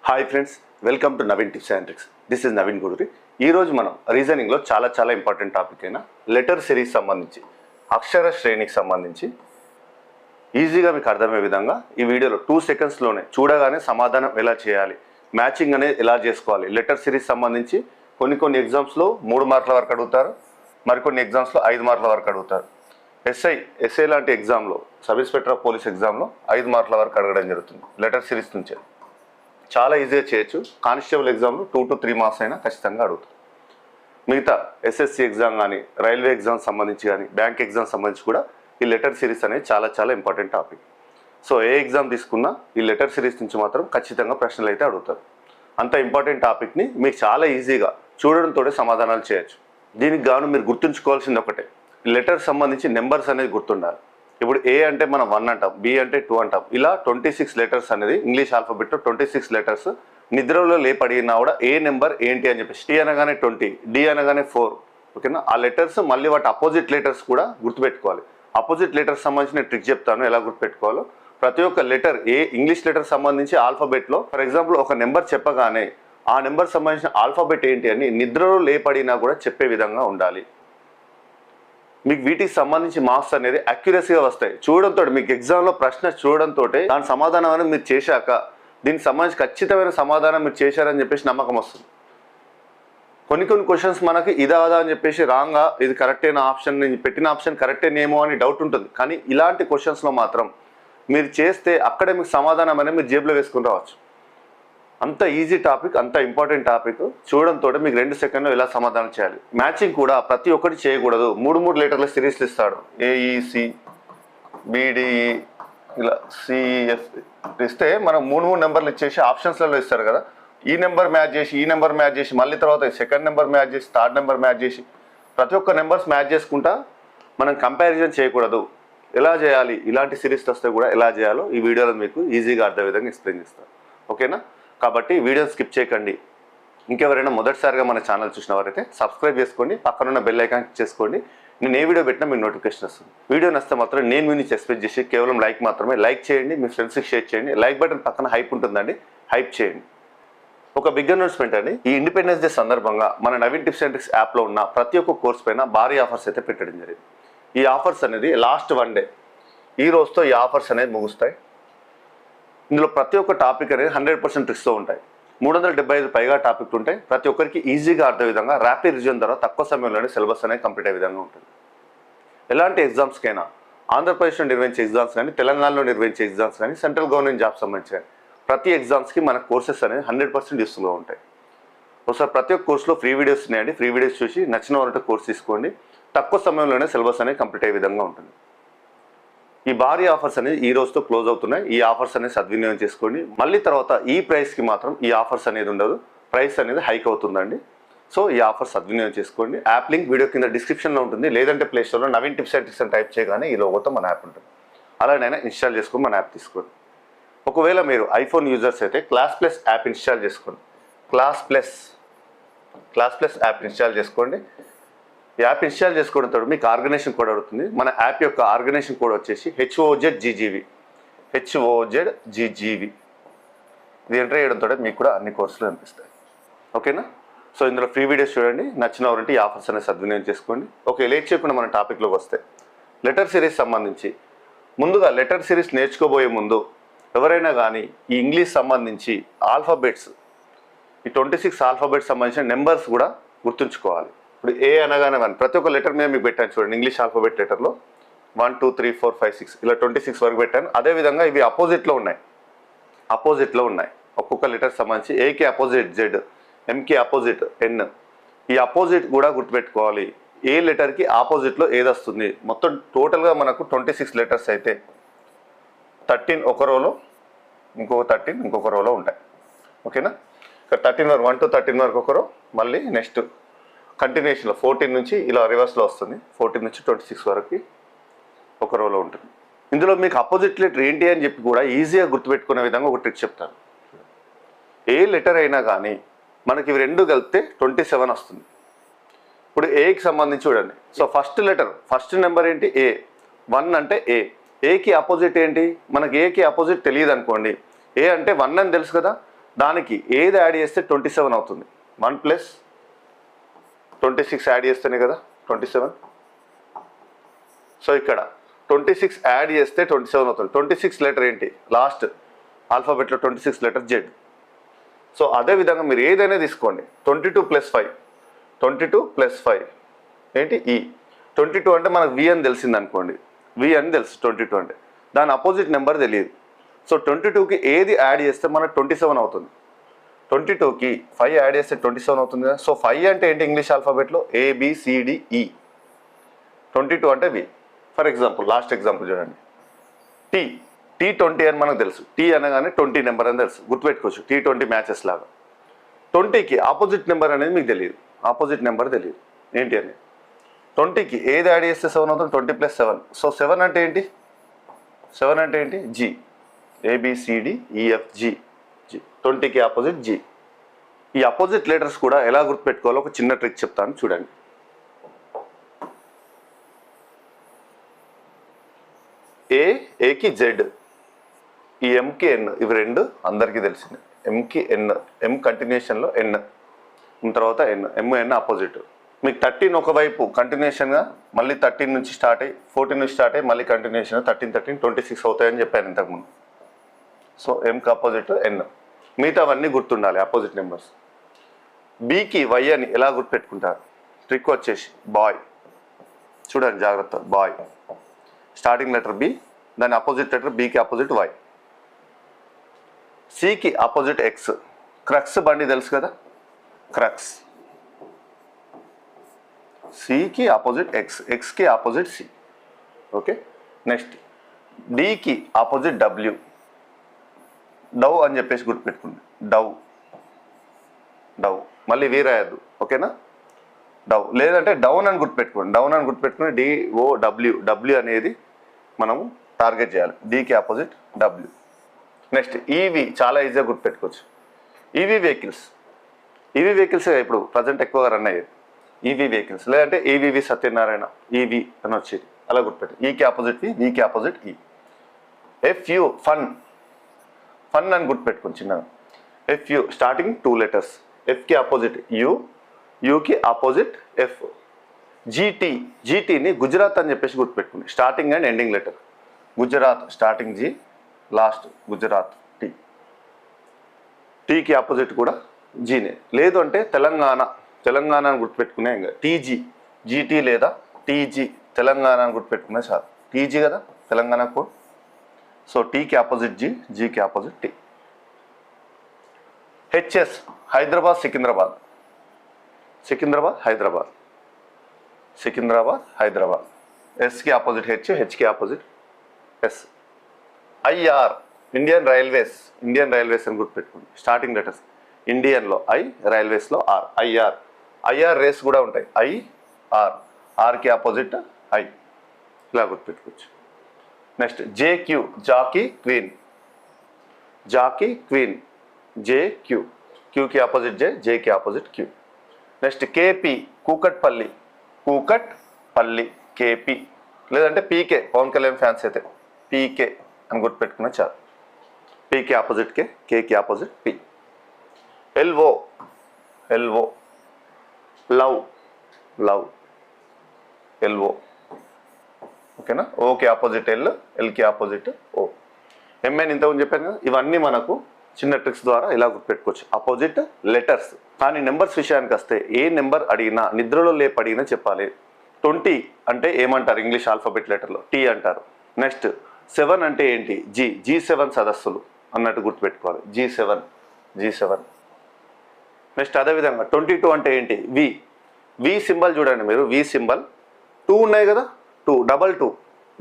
Hi friends, welcome to Naveen tips and tricks. This is Naveen Gururi. ఈరోజు మనం రీజనింగ్లో చాలా ఇంపార్టెంట్ టాపిక్ అయిన లెటర్ సిరీస్ సంబంధించి అక్షర శ్రేణికి సంబంధించి ఈజీగా మీకు అర్థమయ్యే విధంగా ఈ వీడియోలో 2 సెకండ్స్లోనే చూడగానే సమాధానం ఎలా చేయాలి, మ్యాచింగ్ అనేది ఎలా చేసుకోవాలి. లెటర్ సిరీస్ సంబంధించి కొన్ని ఎగ్జామ్స్లో 3 మార్కుల వరకు అడుగుతారు, మరికొన్ని ఎగ్జామ్స్లో 5 మార్కుల వరకు అడుగుతారు. ఎస్ఐ లాంటి ఎగ్జామ్లో, సబ్ ఇన్స్పెక్టర్ ఆఫ్ పోలీస్ ఎగ్జామ్లో 5 మార్కుల వరకు అడగడం జరుగుతుంది లెటర్ సిరీస్ నుంచే. చాలా ఈజీగా చేయొచ్చు. కానిస్టేబుల్ ఎగ్జామ్లో 2 to 3 మార్క్స్ అయినా ఖచ్చితంగా అడుగుతారు. మిగతా ఎస్ఎస్సి ఎగ్జామ్ కానీ, రైల్వే ఎగ్జామ్ సంబంధించి కానీ, బ్యాంక్ ఎగ్జామ్ సంబంధించి కూడా ఈ లెటర్ సిరీస్ అనేది చాలా ఇంపార్టెంట్ టాపిక్. సో ఏ ఎగ్జామ్ తీసుకున్నా ఈ లెటర్ సిరీస్ నుంచి మాత్రం ఖచ్చితంగా ప్రశ్నలు అయితే అడుగుతారు. అంత ఇంపార్టెంట్ టాపిక్ని మీకు చాలా ఈజీగా చూడడంతో సమాధానాలు చేయొచ్చు. దీనికి గాను మీరు గుర్తుంచుకోవాల్సింది ఒకటే, లెటర్ సంబంధించి నెంబర్స్ అనేది గుర్తుండాలి. ఇప్పుడు ఏ అంటే మనం 1 అంటాం, బి అంటే 2 అంటాం. ఇలా 26 లెటర్స్ అనేది ఇంగ్లీష్ ఆల్ఫాబెట్లో 26 లెటర్స్ నిద్రలో లేపడినా కూడా ఏ నెంబర్ ఏంటి అని చెప్పేసి టీ అనగానే 20, డి అనగానే 4. ఓకేనా? ఆ లెటర్స్ మళ్ళీ వాటి అపోజిట్ లెటర్స్ కూడా గుర్తుపెట్టుకోవాలి. అపోజిట్ లెటర్స్ సంబంధించిన ట్రిక్ చెప్తాను ఎలా గుర్తుపెట్టుకోవాలో. ప్రతి ఒక్క లెటర్ ఏ ఇంగ్లీష్ లెటర్ సంబంధించి ఆల్ఫాబెట్లో ఫర్ ఎగ్జాంపుల్ ఒక నెంబర్ చెప్పగానే ఆ నెంబర్ సంబంధించిన ఆల్ఫాబెట్ ఏంటి అని నిద్రలో లేపడినా కూడా చెప్పే విధంగా ఉండాలి. మీకు వీటికి సంబంధించి మార్క్స్ అనేది అక్యురసీగా వస్తాయి. చూడడంతో మీకు ఎగ్జామ్లో ప్రశ్న చూడడంతో దాని సమాధానం అనేది మీరు చేశాక దీనికి సంబంధించి ఖచ్చితమైన సమాధానం మీరు చేశారని చెప్పేసి నమ్మకం వస్తుంది. కొన్ని క్వశ్చన్స్ మనకి ఇదా అని చెప్పేసి రాంగా ఇది కరెక్టేనా ఆప్షన్, నేను పెట్టిన ఆప్షన్ కరెక్టేనేమో అని డౌట్ ఉంటుంది. కానీ ఇలాంటి క్వశ్చన్స్లో మాత్రం మీరు చేస్తే అక్కడే మీకు సమాధానం అనేది మీరు జేబులో వేసుకుని రావచ్చు. అంత ఈజీ టాపిక్, అంత ఇంపార్టెంట్ టాపిక్. చూడడంతో మీకు 2 సెకండ్లో ఎలా సమాధానం చేయాలి. మ్యాచింగ్ కూడా ప్రతి ఒక్కటి చేయకూడదు. 3 లెటర్ల సిరీస్లు ఇస్తాడు. ఏఈసి, బిడిఈ, ఇలా సిఎఫ్ ఇస్తే మనం 3 నెంబర్లు ఇచ్చేసి ఆప్షన్స్లలో ఇస్తారు కదా, ఈ నెంబర్ మ్యాచ్ చేసి ఈ నెంబర్ మ్యాచ్ చేసి మళ్ళీ తర్వాత సెకండ్ నెంబర్ మ్యాచ్ చేసి థర్డ్ నెంబర్ మ్యాచ్ చేసి ప్రతి ఒక్క నెంబర్స్ మ్యాచ్ చేసుకుంటా మనం కంపారిజన్ చేయకూడదు. ఎలా చేయాలి, ఇలాంటి సిరీస్ వస్తే కూడా ఎలా చేయాలో ఈ వీడియోలో మీకు ఈజీగా అర్థం విధంగా ఎక్స్ప్లెయిన్ చేస్తాను. ఓకేనా? కాబట్టి వీడియోని స్కిప్ చేయకండి. ఇంకెవరైనా మొదటిసారిగా మన ఛానల్ చూసిన వారైతే సబ్స్క్రైబ్ చేసుకోండి, పక్కనున్న బెల్ ఐకాన్ క్లిక్ చేసుకోండి. నేను ఏ వీడియో పెట్టినా మీకు నోటిఫికేషన్ వస్తుంది. వీడియో నచ్చితే మాత్రం నేను మీ నుంచి ఎక్స్పెక్ట్ చేసి కేవలం లైక్ మాత్రమే. లైక్ చేయండి, మీ ఫ్రెండ్స్కి షేర్ చేయండి. లైక్ బటన్ పక్కన హైప్ ఉంటుందండి, హైప్ చేయండి. ఒక బిగ్ అనౌన్స్మెంట్ అండి. ఈ ఇండిపెండెన్స్ డే సందర్భంగా మన నవీన్ టిప్స్ అండ్ ట్రిక్స్ యాప్లో ఉన్న ప్రతి ఒక్క కోర్స్ పైన భారీ ఆఫర్స్ అయితే పెట్టడం జరిగింది. ఈ ఆఫర్స్ అనేది లాస్ట్ 1 డే, ఈ రోజుతో ఈ ఆఫర్స్ అనేది ముగుస్తాయి. ఇందులో ప్రతి ఒక్క టాపిక్ అనేది 100% ట్రిక్స్తో ఉంటాయి. 375 పైగా టాపిక్లు ఉంటాయి. ప్రతి ఒక్కరికి ఈజీగా అర్థం విధంగా ర్యాపిడ్ రివిజన్ ద్వారా తక్కువ సమయంలోనే సిలబస్ అనేది కంప్లీట్ అయ్యే విధంగా ఉంటుంది. ఎలాంటి ఎగ్జామ్స్కైనా, ఆంధ్రప్రదేశ్లో నిర్వహించే ఎగ్జామ్స్ కానీ, తెలంగాణలో నిర్వహించే ఎగ్జామ్స్ కానీ, సెంట్రల్ గవర్నమెంట్ జాబ్స్ సంబంధించి ప్రతి ఎగ్జామ్స్కి మన కోర్సెస్ అనేది 100% యూస్ఫుల్గా ఉంటాయి. ఒకసారి ప్రతి ఒక్క కోర్సులో ఫ్రీ వీడియోస్ ఉన్నాయండి. ఫ్రీ వీడియోస్ చూసి నచ్చిన వారంటే కోర్స్ తీసుకోండి. తక్కువ సమయంలోనే సిలబస్ అనేది కంప్లీట్ అయ్యే విధంగా ఉంటుంది. ఈ భారీ ఆఫర్స్ అనేది ఈ రోజుతో క్లోజ్ అవుతున్నాయి. ఈ ఆఫర్స్ అనేది సద్వినియోగం చేసుకోండి. మళ్ళీ తర్వాత ఈ ప్రైస్కి మాత్రం ఈ ఆఫర్స్ అనేది ఉండదు. ప్రైస్ అనేది హైక్ అవుతుందండి. సో ఈ ఆఫర్ సద్వినియోగం చేసుకోండి. యాప్ లింక్ వీడియో కింద డిస్క్రిప్షన్లో ఉంటుంది, లేదంటే ప్లే స్టోర్లో నవీన్ టిప్స్ అండ్ ట్రిక్స్ అని టైప్ చేయగానే ఈ లోగోతో మన యాప్ ఉంటుంది. అలాగైనా ఇన్స్టాల్ చేసుకొని మన యాప్ తీసుకోండి. ఒకవేళ మీరు ఐఫోన్ యూజర్స్ అయితే క్లాస్ ప్లస్ యాప్ ఇన్స్టాల్ చేసుకోండి. క్లాస్ ప్లస్ యాప్ ఇన్స్టాల్ చేసుకోండి. ఈ యాప్ ఇన్స్టాల్ చేసుకోవడంతో మీకు ఆర్గనైజేషన్ కోడ్ అవుతుంది. మన యాప్ యొక్క ఆర్గనైజేషన్ కోడ్ వచ్చేసి HOZGGV. ఇది ఎంటర్ చేయడంతో మీకు కూడా అన్ని కోర్సులు అనిపిస్తాయి. ఓకేనా? సో ఇందులో ఫ్రీ వీడియోస్ చూడండి. నచ్చిన వారంటే ఈ ఆఫర్స్ అనేది సద్వినియోగం చేసుకోండి. ఓకే, లేట్ చేయకుండా మన టాపిక్లోకి వస్తే లెటర్ సిరీస్ సంబంధించి ముందుగా లెటర్ సిరీస్ నేర్చుకోబోయే ముందు ఎవరైనా కానీ ఈ ఇంగ్లీష్ సంబంధించి ఆల్ఫాబెట్స్, ఈ 26 ఆల్ఫాబెట్స్ సంబంధించిన నెంబర్స్ కూడా గుర్తుంచుకోవాలి. ఇప్పుడు ఏ అనగానే 1, ప్రతి ఒక్క లెటర్ మీద మీకు పెట్టాను చూడండి. ఇంగ్లీష్ ఆల్ఫాబెట్ లెటర్లో 1 2 3 4 5 6 ఇలా 26 వరకు పెట్టాను. అదేవిధంగా ఇవి అపోజిట్లో ఉన్నాయి. ఒక్కొక్క లెటర్ సంబంధించి ఏకి అపోజిట్ Z, ఎంకి అపోజిట్ N. ఈ అపోజిట్ కూడా గుర్తుపెట్టుకోవాలి. ఏ లెటర్కి ఆపోజిట్లో ఏది వస్తుంది. మొత్తం టోటల్గా మనకు 26 లెటర్స్ అయితే 13 ఒక రోలో, ఇంకొక 13 ఇంకొక రోలో ఉంటాయి. ఓకేనా? ఇక్కడ 13 వరకు 1 to 13 వరకు ఒక రో, మళ్ళీ నెక్స్ట్ కంటిన్యూషన్లో 14 నుంచి ఇలా రివర్స్లో వస్తుంది. 14 నుంచి 26 వరకు ఒక రోలో ఉంటుంది. ఇందులో మీకు అపోజిట్ లెటర్ ఏంటి అని చెప్పి కూడా ఈజీగా గుర్తుపెట్టుకునే విధంగా ఒక ట్రిక్ చెప్తాను. ఏ లెటర్ అయినా కానీ మనకి ఇవి 2 కలిపితే 27 వస్తుంది. ఇప్పుడు ఏకి సంబంధించి చూడండి. సో ఫస్ట్ నెంబర్ ఏంటి? ఏ. 1 అంటే ఏకి ఆపోజిట్ ఏంటి? మనకి ఏకి ఆపోజిట్ తెలియదు అనుకోండి. ఏ అంటే 1 అని తెలుసు కదా, దానికి ఏది యాడ్ చేస్తే 27 అవుతుంది? 1 + 26 యాడ్ చేస్తేనే కదా 27. సో ఇక్కడ 26 యాడ్ చేస్తే 27 అవుతుంది. 26 లెటర్ ఏంటి? లాస్ట్ ఆల్ఫాబెట్లో 26 లెటర్ జెడ్. సో అదేవిధంగా మీరు ఏదైనా తీసుకోండి. 22 + 5, 22 + 5 ఏంటి? ఈ 22 అంటే మనకు వి అని తెలిసింది అనుకోండి, వి అని తెలుసు 22 అంటే. దాని అపోజిట్ నెంబర్ తెలియదు. సో 22కి ఏది యాడ్ చేస్తే మనకు 27 అవుతుంది? 22కి 5 యాడ్ చేస్తే 27 అవుతుంది కదా. సో 5 అంటే ఏంటి ఇంగ్లీష్ ఆల్ఫాబెట్లో? ABCDE. 22 అంటే వి. ఫర్ ఎగ్జాంపుల్ లాస్ట్ ఎగ్జాంపుల్ చూడండి. T20 అని మనకు తెలుసు. టీ అనగానే 20 నెంబర్ అని తెలుసు, గుర్తుపెట్టుకోవచ్చు. T20 మ్యాచెస్ లాగా. 20కి ఆపోజిట్ నెంబర్ అనేది మీకు తెలియదు, ఆపోజిట్ నెంబర్ తెలియదు ఏంటి అని. 20కి ఏది యాడ్ చేస్తే 7 అవుతుంది? 20 + 7. సో 7 అంటే ఏంటి? 7 అంటే ఏంటి? G. ABCDEFG. 20కి ఆపోజిట్ G. ఈ అపోజిట్ లెటర్స్ కూడా ఎలా గుర్తుపెట్టుకోవాలో ఒక చిన్న ట్రిక్ చెప్తాను చూడండి. ఏకి జెడ్, ఈ ఎంకి ఎన్, ఇవి రెండు అందరికీ తెలిసింది. ఎంకి ఎన్, ఎం కంటిన్యూషన్లో ఎన్, తర్వాత ఎన్, ఎంఎన్ ఆపోజిట్. మీకు 13 ఒకవైపు కంటిన్యూషన్గా, మళ్ళీ 13 నుంచి స్టార్ట్ అయ్యి 14 నుంచి స్టార్ట్ అయ్యి మళ్ళీ కంటిన్యూషన్ 13, 13, 26 అవుతాయని చెప్పాను ఇంతకుముందు. సో ఎంకి ఆపోజిట్ ఎన్. మిగతావన్నీ గుర్తుండాలి అపోజిట్ నెంబర్స్. బీకి వై అని ఎలా గుర్తుపెట్టుకుంటారు? ట్రిక్ వచ్చేసి బాయ్. చూడండి జాగ్రత్త, బాయ్ స్టార్టింగ్ లెటర్ బి, దాని అపోజిట్ లెటర్ బీకి ఆపోజిట్ వై. సికి ఆపోజిట్ ఎక్స్. క్రక్స్ బండి తెలుసు కదా, క్రక్స్. సికి ఆపోజిట్ ఎక్స్, ఎక్స్కి ఆపోజిట్ సి. ఓకే. నెక్స్ట్ డికి ఆపోజిట్ డబ్ల్యూ. డవ్ అని చెప్పేసి గుర్తుపెట్టుకోండి, డవ్, డవ్. మళ్ళీ వీ రాయద్దు, ఓకేనా. డవ్ లేదంటే డౌన్ అని గుర్తుపెట్టుకోండి, డౌన్ అని గుర్తుపెట్టుకుని DOW. డబ్ల్యూ అనేది మనము టార్గెట్ చేయాలి. డీకి ఆపోజిట్ డబ్ల్యూ. నెక్స్ట్ ఈవీ, చాలా ఈజీగా గుర్తుపెట్టుకోవచ్చు. EV vehicles. ఈవీ వెహికల్స్ ఇప్పుడు ప్రజెంట్ ఎక్కువగా రన్ అయ్యేది ఈవీ వెహికల్స్. లేదంటే ఈవీవి సత్యనారాయణ, ఈవీ అని వచ్చేది, అలా గుర్తుపెట్టి. ఈకి ఆపోజిట్ వి, వీకి opposite E. FU fun, fun అని గుర్తుపెట్టుకోండి చిన్నగా. FU starting 2 letters. ఎఫ్కి ఆపోజిట్ యూ, యూకి ఆపోజిట్ ఎఫ్. GT, GTని గుజరాత్ అని చెప్పేసి గుర్తుపెట్టుకోండి, starting and ending letter. Gujarat starting G, last Gujarat T. టీకి ఆపోజిట్ కూడా జీనే. లేదు అంటే తెలంగాణ, తెలంగాణ అని గుర్తుపెట్టుకునే ఇంకా TG, GT లేదా TG, తెలంగాణ అని గుర్తుపెట్టుకునే చాలు. TG కదా తెలంగాణ కోడ్. సో టీకి ఆపోజిట్ G, జీకి opposite T. HS Hyderabad Secunderabad, Secunderabad Hyderabad, Secunderabad Hyderabad. ఎస్కి ఆపోజిట్ హెచ్, హెచ్కి opposite S. IR Indian railways, Indian railways అని గుర్తుపెట్టుకోండి, స్టార్టింగ్ లెటర్స్. ఇండియన్లో I, రైల్వేస్లో R. IR రేస్ కూడా ఉంటాయి, IR. ఆర్కి ఆపోజిట్ I, ఇలా గుర్తుపెట్టుకోవచ్చు. Next JQ jockey queen, jockey queen, JQ. క్యూకి ఆపోజిట్ J, Jకి opposite Q. Next KP Kukatpally, Kukatpally KP. లేదంటే PK, పవన్ కళ్యాణ్ ఫ్యాన్స్ అయితే PK అని గుర్తుపెట్టుకున్నా చాలు. Pకి ఆపోజిట్ K, Kకి opposite P. LO, LO love, love LO, ఓకేనా. ఓకే ఆపోజిట్ L, Lకి ఆపోజిట్ O. MN ఇంతకుముందు చెప్పాను కదా. ఇవన్నీ మనకు చిన్న ట్రిక్స్ ద్వారా ఇలా గుర్తుపెట్టుకోవచ్చు, అపోజిట్ లెటర్స్. కానీ నెంబర్స్ విషయానికి వస్తే ఏ నెంబర్ అడిగినా, నిద్రలో లేపు అడిగినా చెప్పాలి. 20 అంటే ఏమంటారు ఇంగ్లీష్ ఆల్ఫాబెట్ లెటర్లో? T అంటారు. నెక్స్ట్ 7 అంటే ఏంటి? G7 సదస్సులు అన్నట్టు గుర్తుపెట్టుకోవాలి, G7, G7. నెక్స్ట్ అదేవిధంగా 22 అంటే ఏంటి? V సింబల్ చూడండి మీరు, V సింబల్ 2 ఉన్నాయి కదా, 2,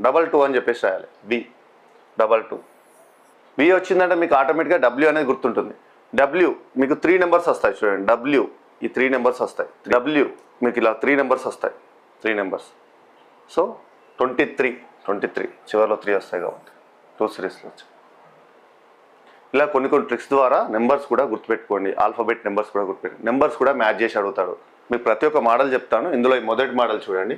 2 అని చెప్పేసి రాయాలి. V V వచ్చిందంటే మీకు ఆటోమేటిక్గా W అనేది గుర్తుంటుంది. W మీకు 3 నెంబర్స్ వస్తాయి చూడండి, W ఈ 3 నెంబర్స్ వస్తాయి. W మీకు ఇలా 3 నెంబర్స్ వస్తాయి, 3 నెంబర్స్. సో 23 చివరిలో 3 వస్తాయి కాబట్టి 2 సిరీస్లో వచ్చాయి. ఇలా కొన్ని ట్రిక్స్ ద్వారా నెంబర్స్ కూడా గుర్తుపెట్టుకోండి, ఆల్ఫాబెట్ నెంబర్స్ కూడా గుర్తుపెట్టుకోండి. నెంబర్స్ కూడా మ్యాచ్ చేసి అడుగుతాడు. మీకు ప్రతి ఒక్క మోడల్ చెప్తాను. ఇందులో ఈ మొదటి మోడల్ చూడండి.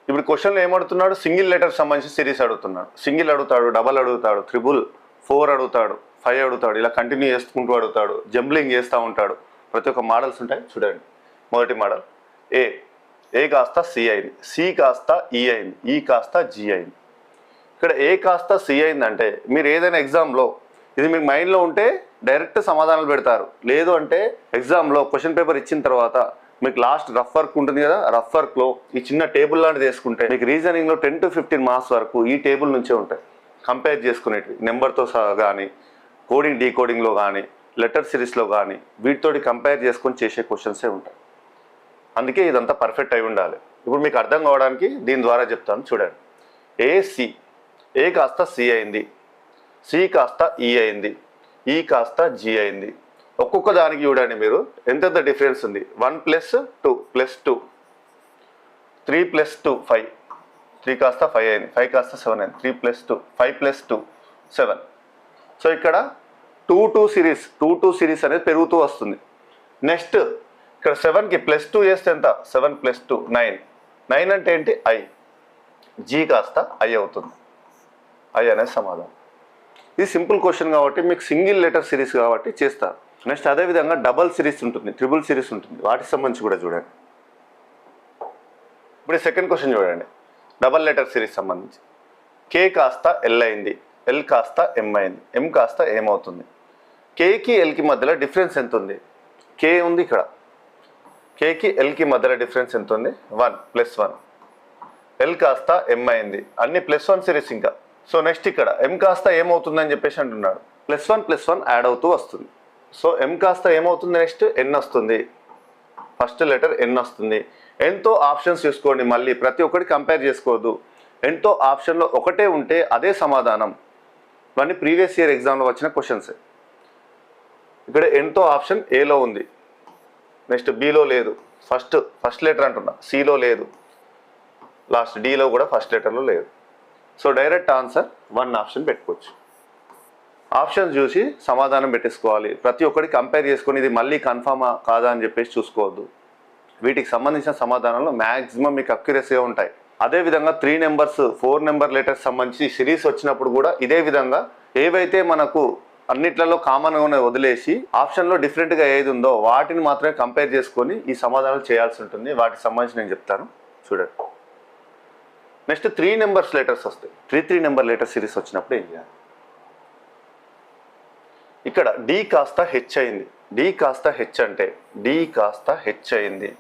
ఇప్పుడు క్వశ్చన్లో ఏమడుతున్నాడు? సింగిల్ లెటర్ సంబంధించి సిరీస్ అడుగుతున్నాడు. సింగిల్ అడుగుతాడు, డబల్ అడుగుతాడు, 3, 4 అడుగుతాడు, 5 అడుగుతాడు, ఇలా కంటిన్యూ చేసుకుంటూ అడుగుతాడు, జంబ్లింగ్ చేస్తూ ఉంటాడు. ప్రతి ఒక్క మోడల్స్ ఉంటాయి చూడండి. మొదటి మోడల్ ఏ కాస్త సి అయింది, సి కాస్త ఈ అయింది, ఈ కాస్త జి అయింది. ఇక్కడ ఏ కాస్త సి అయిందంటే మీరు ఏదైనా ఎగ్జామ్లో ఇది మీకు మైండ్లో ఉంటే డైరెక్ట్ సమాధానాలు పెడతారు. లేదు అంటే ఎగ్జామ్లో క్వశ్చన్ పేపర్ ఇచ్చిన తర్వాత మీకు లాస్ట్ రఫ్ వర్క్ ఉంటుంది కదా, రఫ్ వర్క్లో ఈ చిన్న టేబుల్ లాంటిది వేసుకుంటే మీకు రీజనింగ్లో 10 to 15 మార్క్స్ వరకు ఈ టేబుల్ నుంచే ఉంటాయి. కంపేర్ చేసుకునేటివి నెంబర్తో సహా కానీ, కోడింగ్ డీకోడింగ్లో కానీ, లెటర్ సిరీస్లో కానీ వీటితోటి కంపేర్ చేసుకొని చేసే క్వశ్చన్సే ఉంటాయి. అందుకే ఇదంతా పర్ఫెక్ట్ అయి ఉండాలి. ఇప్పుడు మీకు అర్థం కావడానికి దీని ద్వారా చెప్తాను చూడండి. ఏ కాస్త సి అయింది, సి కాస్త ఈ అయింది, ఈ కాస్త జి అయింది. ఒక్కొక్క దానికి చూడండి మీరు ఎంతెంత డిఫరెన్స్ ఉంది. 1 + 2 + 2, 3 + 2 5, 3 కాస్త 5 అయింది, 5 కాస్త 7 అయింది, 3 + 2 5 + 2 7. సో ఇక్కడ 2 2 సిరీస్ అనేది పెరుగుతూ వస్తుంది. నెక్స్ట్ ఇక్కడ 7కి +2 చేస్తే ఎంత, 7 + 2 9. 9 అంటే ఏంటి, ఐ. జీ కాస్త ఐ అవుతుంది. ఐ అనేది సమాధానం. ఇది సింపుల్ క్వశ్చన్ కాబట్టి మీకు సింగిల్ లెటర్ సిరీస్ కాబట్టి చేస్తారు. నెక్స్ట్ అదేవిధంగా డబల్ సిరీస్ ఉంటుంది, ట్రిపుల్ సిరీస్ ఉంటుంది, వాటికి సంబంధించి కూడా చూడండి. ఇప్పుడు సెకండ్ క్వశ్చన్ చూడండి. డబల్ లెటర్ సిరీస్ సంబంధించి కే కాస్త ఎల్ అయింది, ఎల్ కాస్త ఎం అయింది, ఎం కాస్త ఏమవుతుంది. కేకి ఎల్కి మధ్యలో డిఫరెన్స్ ఎంత ఉంది, కే ఉంది ఇక్కడ, కేకి ఎల్కి మధ్యలో డిఫరెన్స్ ఎంత ఉంది, 1 + 1. ఎల్ కాస్త ఎం అయింది, అన్ని +1 సిరీస్ ఇంకా. సో నెక్స్ట్ ఇక్కడ ఎం కాస్త ఏమవుతుందని చెప్పేసి అంటున్నాడు. +1 + 1 యాడ్ అవుతూ వస్తుంది. సో ఎం కాస్త ఏమవుతుంది, నెక్స్ట్ ఎన్ వస్తుంది, ఫస్ట్ లెటర్ ఎన్ వస్తుంది. ఎన్తో ఆప్షన్స్ చూసుకోండి, మళ్ళీ ప్రతి ఒక్కటి కంపేర్ చేసుకోవద్దు. ఎన్తో ఆప్షన్లో ఒకటే ఉంటే అదే సమాధానం. ఇవన్నీ ప్రీవియస్ ఇయర్ ఎగ్జామ్లో వచ్చిన క్వశ్చన్స్. ఇక్కడ ఎన్తో ఆప్షన్ ఏలో ఉంది, నెక్స్ట్ బిలో లేదు, ఫస్ట్ లెటర్ అంటున్నా, సిలో లేదు, లాస్ట్ డిలో కూడా ఫస్ట్ లెటర్లో లేదు. సో డైరెక్ట్ ఆన్సర్ 1 ఆప్షన్ పెట్టుకోవచ్చు. ఆప్షన్స్ చూసి సమాధానం పెట్టేసుకోవాలి. ప్రతి ఒక్కటి కంపేర్ చేసుకొని ఇది మళ్ళీ కన్ఫామా కాదా అని చెప్పేసి చూసుకోవద్దు. వీటికి సంబంధించిన సమాధానాలు మ్యాక్సిమం మీకు అక్యురసీగా ఉంటాయి. అదేవిధంగా 3 నెంబర్స్ 4 నెంబర్ లెటర్స్ సంబంధించి సిరీస్ వచ్చినప్పుడు కూడా ఇదే విధంగా ఏవైతే మనకు అన్నిట్లలో కామన్గా వదిలేసి ఆప్షన్లో డిఫరెంట్గా ఏది ఉందో వాటిని మాత్రమే కంపేర్ చేసుకొని ఈ సమాధానాలు చేయాల్సి ఉంటుంది. వాటికి సంబంధించి నేను చెప్తాను చూడండి. నెక్స్ట్ 3 నెంబర్స్ లెటర్స్ వస్తాయి. 3 నెంబర్ లెటర్ సిరీస్ వచ్చినప్పుడు ఏం చేయాలి. ఇక్కడ డి కాస్త హెచ్ అయింది, డి కాస్త హెచ్ అంటే డి కాస్త హెచ్ అయింది.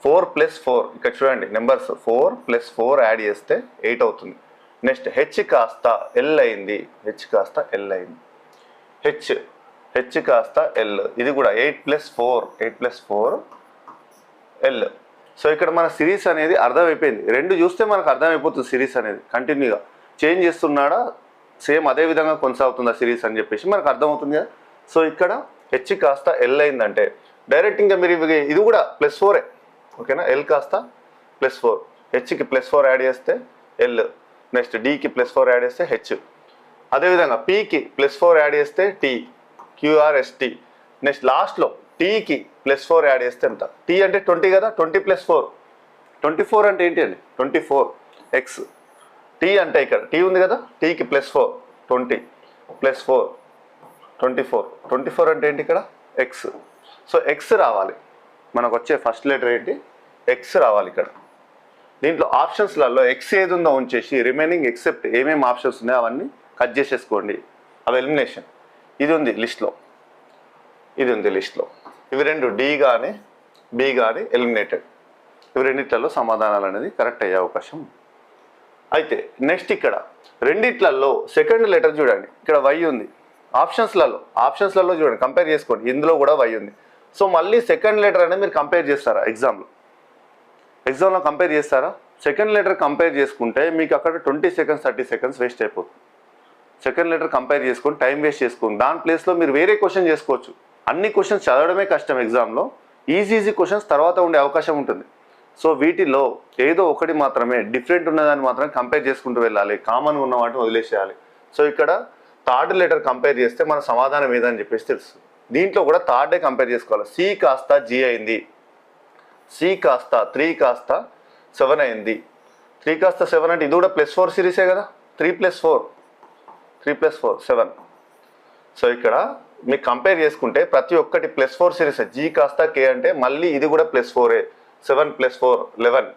4 + 4 ఇక్కడ చూడండి నెంబర్స్ 4 + 4 యాడ్ చేస్తే 8 అవుతుంది. నెక్స్ట్ హెచ్ కాస్త ఎల్ అయింది, హెచ్ కాస్త ఎల్ అయింది, హెచ్ కాస్త ఎల్. ఇది కూడా 8 + 4 ఎల్. సో ఇక్కడ మన సిరీస్ అనేది అర్థమైపోయింది. 2 చూస్తే మనకు అర్థమైపోతుంది సిరీస్ అనేది కంటిన్యూగా చేంజ్ చేస్తున్నాడా, సేమ్ అదే విధంగా కొనసాగుతుందా సిరీస్ అని చెప్పేసి మనకు అర్థమవుతుంది కదా. సో ఇక్కడ హెచ్ కాస్త ఎల్ అయిందంటే డైరెక్ట్ ఇంకా మీరు ఇది కూడా +4, ఓకేనా. ఎల్ కాస్త +4, హెచ్కి +4 యాడ్ చేస్తే ఎల్, నెక్స్ట్ డికి +4 యాడ్ చేస్తే హెచ్, అదేవిధంగా పీకి +4 యాడ్ చేస్తే టీ, QRST. నెక్స్ట్ లాస్ట్లో టీకి +4 యాడ్ చేస్తే ఎంత, టీ అంటే 20 కదా, 20 + 4 24 అంటే ఏంటి అండి, 24 ఎక్స్. టీ అంటే ఇక్కడ టీ ఉంది కదా, టీకి +4 20 + 4 24 అంటే ఏంటి ఇక్కడ ఎక్స్. సో ఎక్స్ రావాలి, మనకు వచ్చే ఫస్ట్ లెటర్ ఏంటి, ఎక్స్ రావాలి. ఇక్కడ దీంట్లో ఆప్షన్స్లలో ఎక్స్ ఏది ఉందో ఉంచేసి రిమైనింగ్ ఎక్సెప్ట్ ఏమేమి ఆప్షన్స్ ఉన్నాయో అవన్నీ కట్ చేసేసుకోండి. అవి ఎలిమినేషన్. ఇది ఉంది లిస్ట్లో, ఇది ఉంది లిస్ట్లో. ఇవి 2 డి కానీ బి కానీ ఎలిమినేటెడ్. ఇవి రెండిట్లలో సమాధానాలు అనేది కరెక్ట్ అయ్యే అవకాశం. అయితే నెక్స్ట్ ఇక్కడ రెండిట్లలో సెకండ్ లెటర్ చూడండి, ఇక్కడ వై ఉంది. ఆప్షన్స్లలో చూడండి, కంపేర్ చేసుకోండి, ఇందులో కూడా వై ఉంది. సో మళ్ళీ సెకండ్ లెటర్ అనేది మీరు కంపేర్ చేస్తారా, ఎగ్జామ్లో కంపేర్ చేస్తారా. సెకండ్ లెటర్ కంపేర్ చేసుకుంటే మీకు అక్కడ 20 సెకండ్స్ 30 సెకండ్స్ వేస్ట్ అయిపోతుంది. సెకండ్ లెటర్ కంపేర్ చేసుకొని టైం వేస్ట్ చేసుకోండి. దాని ప్లేస్లో మీరు వేరే క్వశ్చన్ చేసుకోవచ్చు. అన్ని క్వశ్చన్స్ చదవడమే కష్టం ఎగ్జామ్లో, ఈజీ క్వశ్చన్స్ తర్వాత ఉండే అవకాశం ఉంటుంది. సో వీటిలో ఏదో ఒకటి మాత్రమే డిఫరెంట్ ఉన్నదాన్ని మాత్రమే కంపేర్ చేసుకుంటూ వెళ్ళాలి, కామన్గా ఉన్న వాటిని వదిలేసేయాలి. సో ఇక్కడ థర్డ్ లెటర్ కంపేర్ చేస్తే మన సమాధానం ఏదని చెప్పేసి తెలుసు. దీంట్లో కూడా థర్డే కంపేర్ చేసుకోవాలి. సి కాస్త జీ అయింది, సి కాస్త 3 కాస్త 7 అయింది. 3 కాస్త 7 అంటే ఇది కూడా +4 సిరీసే కదా, 3 + 4 7. సో ఇక్కడ మీకు కంపేర్ చేసుకుంటే ప్రతి ఒక్కటి +4 సిరీస్. జీ కాస్త కే అంటే మళ్ళీ ఇది కూడా +4, 7 + 4 11.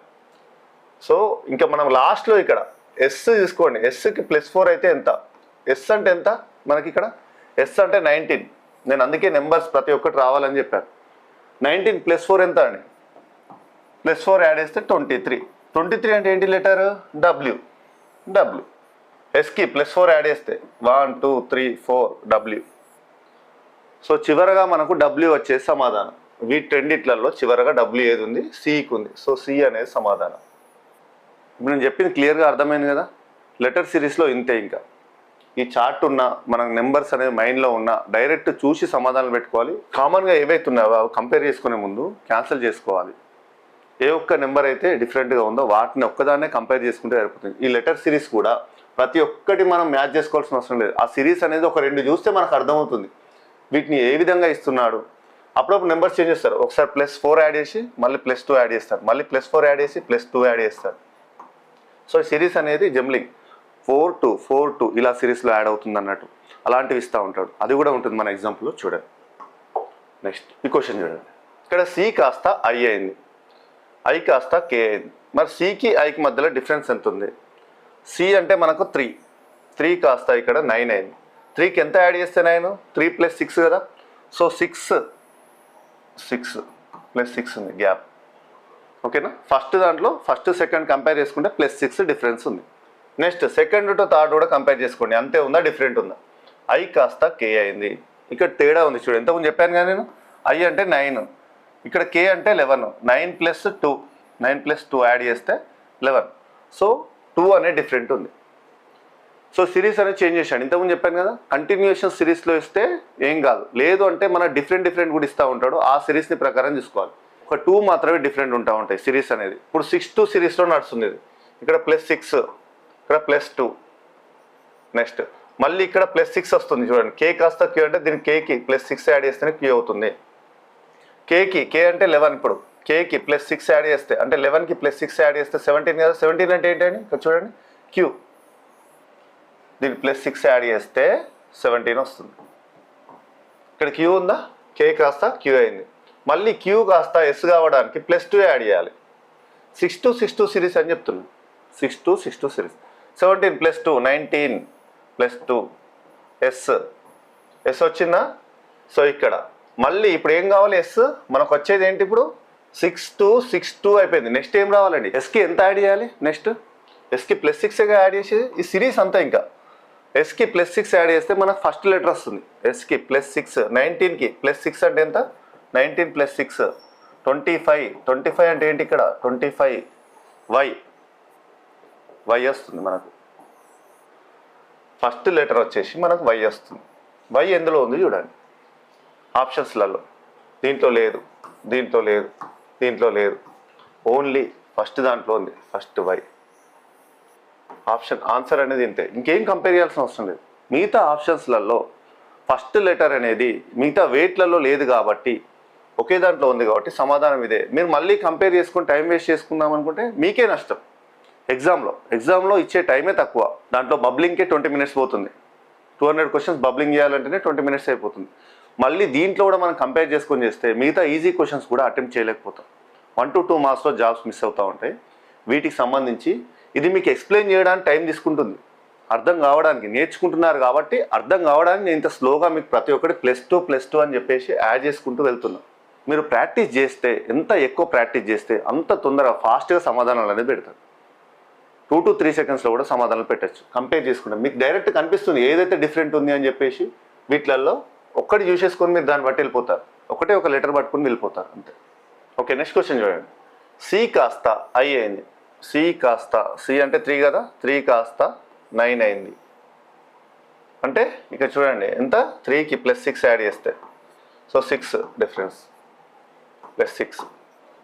సో ఇంకా మనం లాస్ట్లో ఇక్కడ ఎస్ తీసుకోండి. ఎస్కి +4 అయితే ఎంత? ఎస్ అంటే ఎంత మనకి ఇక్కడ? ఎస్ అంటే 19. నేను అందుకే నెంబర్స్ ప్రతి ఒక్కటి రావాలని చెప్పాను. 19 + 4 ఎంత అండి? +4 యాడ్ చేస్తే 23. 23 అంటే ఏంటి లెటర్? డబ్ల్యూ. ఎస్కి +4 యాడ్ చేస్తే 1 2 3 4 డబ్ల్యూ. సో చివరగా మనకు డబ్ల్యూ వచ్చేసి సమాధానం. వీటి రెండిట్లలో చివరగా డబ్ల్యూ ఏది ఉంది? సికి ఉంది. సో సి అనేది సమాధానం. ఇప్పుడు నేను చెప్పింది క్లియర్గా అర్థమైంది కదా? లెటర్ సిరీస్లో ఇంతే. ఇంకా ఈ చార్ట్ ఉన్న మనకు నెంబర్స్ అనేది మైండ్లో ఉన్న డైరెక్ట్ చూసి సమాధానం పెట్టుకోవాలి. కామన్గా ఏవైతే ఉన్నాయో అవి కంపేర్ చేసుకునే ముందు క్యాన్సిల్ చేసుకోవాలి. ఏ ఒక్క నెంబర్ అయితే డిఫరెంట్గా ఉందో వాటిని ఒక్కదాన్నే కంపేర్ చేసుకుంటే సరిపోతుంది. ఈ లెటర్ సిరీస్ కూడా ప్రతి ఒక్కటి మనం మ్యాచ్ చేసుకోవాల్సిన అవసరం లేదు. ఆ సిరీస్ అనేది ఒక 2 చూస్తే మనకు అర్థమవుతుంది వీటిని ఏ విధంగా ఇస్తున్నాడు. అప్పుడప్పుడు నెంబర్స్ చేంజ్ చేస్తారు. ఒకసారి +4 యాడ్ చేసి మళ్ళీ +2 యాడ్ చేస్తారు, మళ్ళీ +4 యాడ్ చేసి +2 యాడ్ చేస్తారు. సో ఈ సిరీస్ అనేది జంబ్లింగ్ 4 2 4 2 ఇలా సిరీస్లో యాడ్ అవుతుంది అన్నట్టు అలాంటివి ఇస్తూ ఉంటాడు. అది కూడా ఉంటుంది మన ఎగ్జాంపుల్లో చూడండి. నెక్స్ట్ ఈ క్వశ్చన్ చూడండి. ఇక్కడ సి కాస్త ఐ అయింది, ఐ కాస్త కే అయింది. మరి సికి ఐకి మధ్యలో డిఫరెన్స్ ఎంత ఉంది? సి అంటే మనకు 3 కాస్త ఇక్కడ 9 అయింది. 3కి ఎంత యాడ్ చేస్తే 9? 3 + 6 కదా. సో 6 + 6 ఉంది గ్యాప్. ఓకేనా? ఫస్ట్ దాంట్లో ఫస్ట్ సెకండ్ కంపేర్ చేసుకుంటే +6 డిఫరెన్స్ ఉంది. నెక్స్ట్ సెకండ్ టు థర్డ్ కూడా కంపేర్ చేసుకోండి. అంతే ఉందా? డిఫరెంట్ ఉందా? ఐ కాస్త కే అయింది. ఇక్కడ తేడా ఉంది చూడండి. ఎంతకుముందు చెప్పాను కదా నేను, ఐ అంటే 9, ఇక్కడ కే అంటే 11. 9 + 2 యాడ్ చేస్తే 11. సో 2 అనే డిఫరెంట్ ఉంది. సో సిరీస్ అనేది చేంజ్ చేశాను. ఇంతకుముందు చెప్పాను కదా, కంటిన్యూషన్ సిరీస్లో ఇస్తే ఏం కాదు. లేదు అంటే మన డిఫరెంట్ కూడా ఇస్తూ ఉంటాడు. ఆ సిరీస్ని ప్రకారం చూసుకోవాలి. ఒక 2 మాత్రమే డిఫరెంట్ ఉంటా ఉంటాయి సిరీస్ అనేది. ఇప్పుడు 6 సిరీస్లో నడుస్తుంది. ఇది ఇక్కడ +6, ఇక్కడ +2. నెక్స్ట్ మళ్ళీ ఇక్కడ +6 వస్తుంది చూడండి. కే కాస్త క్యూ అంటే దీనికి కేకి +6 యాడ్ చేస్తేనే క్యూ అవుతుంది. కే అంటే 11. ఇప్పుడు కేకి +6 యాడ్ చేస్తే అంటే 11కి +6 యాడ్ చేస్తే 17 కదా. 17 అంటే ఏంటండి? ఇక్కడ చూడండి, క్యూ. దీనికి +6 యాడ్ చేస్తే 17 వస్తుంది. ఇక్కడ క్యూ ఉందా? కే కాస్త క్యూ అయింది. మళ్ళీ క్యూ కాస్త ఎస్ కావడానికి +2 యాడ్ చేయాలి. 6 2 సిరీస్ అని చెప్తున్నాను. 6 2 సిరీస్. 17 + 2 19 + 2 ఎస్ వచ్చిందా? సో ఇక్కడ మళ్ళీ ఇప్పుడు ఏం కావాలి? ఎస్. మనకు వచ్చేది ఏంటి ఇప్పుడు? 6 2 అయిపోయింది. నెక్స్ట్ ఏం రావాలండి? ఎస్కి ఎంత యాడ్ చేయాలి? నెక్స్ట్ ఎస్కి +6గా యాడ్ చేసి ఈ సిరీస్ అంతా ఇంకా ఎస్కి +6 యాడ్ చేస్తే మనకు ఫస్ట్ లెటర్ వస్తుంది. ఎస్కి +6, 19కి +6 అంటే ఎంత? 19 + 6 25. 25 అంటే ఏంటి? ఇక్కడ 25 వై వస్తుంది మనకు. ఫస్ట్ లెటర్ వచ్చేసి మనకు వై వస్తుంది. వై ఎందులో ఉంది చూడండి ఆప్షన్స్లలో. దీంట్లో లేదు, ఓన్లీ ఫస్ట్ దాంట్లో ఉంది. First why. ఆన్సర్ అనేది ఇంతే. ఇంకేం కంపేర్ చేయాల్సిన అవసరం లేదు. మిగతా ఆప్షన్స్లలో ఫస్ట్ లెటర్ అనేది మిగతా వెయిట్లలో లేదు కాబట్టి ఒకే దాంట్లో ఉంది కాబట్టి సమాధానం ఇదే. మీరు మళ్ళీ కంపేర్ చేసుకుని టైం వేస్ట్ చేసుకుందాం అనుకుంటే మీకే నష్టం. ఎగ్జామ్లో ఇచ్చే టైమే తక్కువ. దాంట్లో బబ్లింగ్కే 20 మినిట్స్ పోతుంది. 200 క్వశ్చన్స్ బబ్లింగ్ చేయాలంటేనే 20 మినిట్స్ అయిపోతుంది. మళ్ళీ దీంట్లో కూడా మనం కంపేర్ చేసుకొని చేస్తే మిగతా ఈజీ క్వశ్చన్స్ కూడా అటెంప్ట్ చేయలేకపోతాం. 1 to 2 మార్క్స్లో జాబ్స్ మిస్ అవుతూ ఉంటాయి. వీటికి సంబంధించి ఇది మీకు ఎక్స్ప్లెయిన్ చేయడానికి టైం తీసుకుంటుంది. అర్థం కావడానికి నేర్చుకుంటున్నారు కాబట్టి అర్థం కావడానికి నేను ఇంత స్లోగా మీకు ప్రతి ఒక్కటి +2 అని చెప్పేసి యాడ్ చేసుకుంటూ వెళ్తున్నాను. మీరు ప్రాక్టీస్ చేస్తే, ఎంత ఎక్కువ ప్రాక్టీస్ చేస్తే అంత తొందరగా ఫాస్ట్గా సమాధానాలు అనేది పెడతారు. 2 to 3 సెకండ్స్లో కూడా సమాధానాలు పెట్టచ్చు. కంపేర్ చేసుకుంటే మీకు డైరెక్ట్ కనిపిస్తుంది ఏదైతే డిఫరెంట్ ఉంది అని చెప్పేసి. వీటిలలో ఒక్కటి చూసేసుకొని మీరు దాన్ని బట్టి వెళ్ళిపోతారు. ఒక లెటర్ పట్టుకొని వెళ్ళిపోతారు అంతే. ఓకే, నెక్స్ట్ క్వశ్చన్ చూడండి. సి కాస్త ఐ అయింది. సి అంటే 3 కదా. 3 కాస్త 9 అయింది. అంటే ఇక్కడ చూడండి ఎంత? 3కి +6 యాడ్ చేస్తే సో 6 డిఫరెన్స్ +6.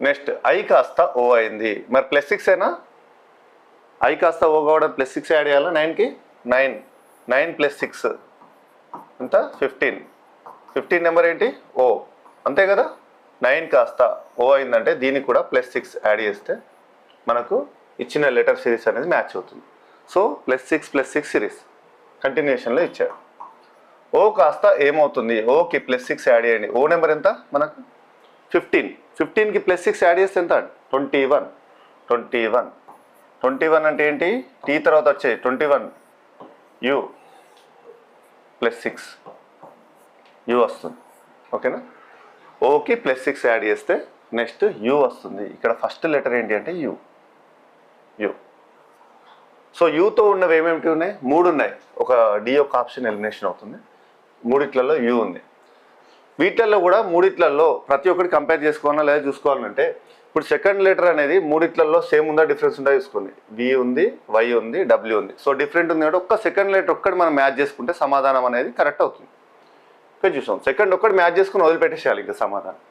నెక్స్ట్ ఐ కాస్త ఓ అయింది. మరి +6 ఏనా? ఐ కాస్త ఓ కావడం +6 యాడ్ చేయాలా? 9కి 9 + 6 ఎంత? 15 నెంబర్ ఏంటి? ఓ. అంతే కదా. 9 కాస్త ఓ అయిందంటే దీనికి కూడా +6 యాడ్ చేస్తే మనకు ఇచ్చిన లెటర్ సిరీస్ అనేది మ్యాచ్ అవుతుంది. సో +6 + 6 సిరీస్ కంటిన్యూషన్లో ఇచ్చాడు. ఓ కాస్త ఏమవుతుంది, ఓకి +6 యాడ్ చేయండి. ఓ నెంబర్ ఎంత మనకు 15. 15కి +6 యాడ్ చేస్తే ఎంత 21. 21 21 అంటే ఏంటి, టీ తర్వాత వచ్చే 21 యూ +6 యూ వస్తుంది. ఓకేనా, ఓకి +6 యాడ్ చేస్తే నెక్స్ట్ యూ వస్తుంది. ఇక్కడ ఫస్ట్ లెటర్ ఏంటి అంటే యూ. యూ. సో యూతో ఉన్నవి ఏమేమిటి ఉన్నాయి, 3 ఉన్నాయి. ఒక డి యొక్క ఆప్షన్ ఎలిమినేషన్ అవుతుంది. మూడిట్లలో యూ ఉంది. వీటిల్లో కూడా మూడిట్లలో ప్రతి ఒక్కటి కంపేర్ చేసుకోవాలా లేదా చూసుకోవాలంటే, ఇప్పుడు సెకండ్ లెటర్ అనేది మూడిట్లలో సేమ్ ఉందా డిఫరెన్స్ ఉందా చూసుకోండి. వి ఉంది, వై ఉంది, డబ్ల్యూ ఉంది. సో డిఫరెంట్ ఉంది కాబట్టి ఒక్క సెకండ్ లెటర్ ఒక్కటి మనం మ్యాచ్ చేసుకుంటే సమాధానం అనేది కరెక్ట్ అవుతుంది. ఇక్కడ చూసాం సెకండ్ ఒక్కటి మ్యాచ్ చేసుకుని వదిలిపెట్టేసేయాలి ఇంకా సమాధానం.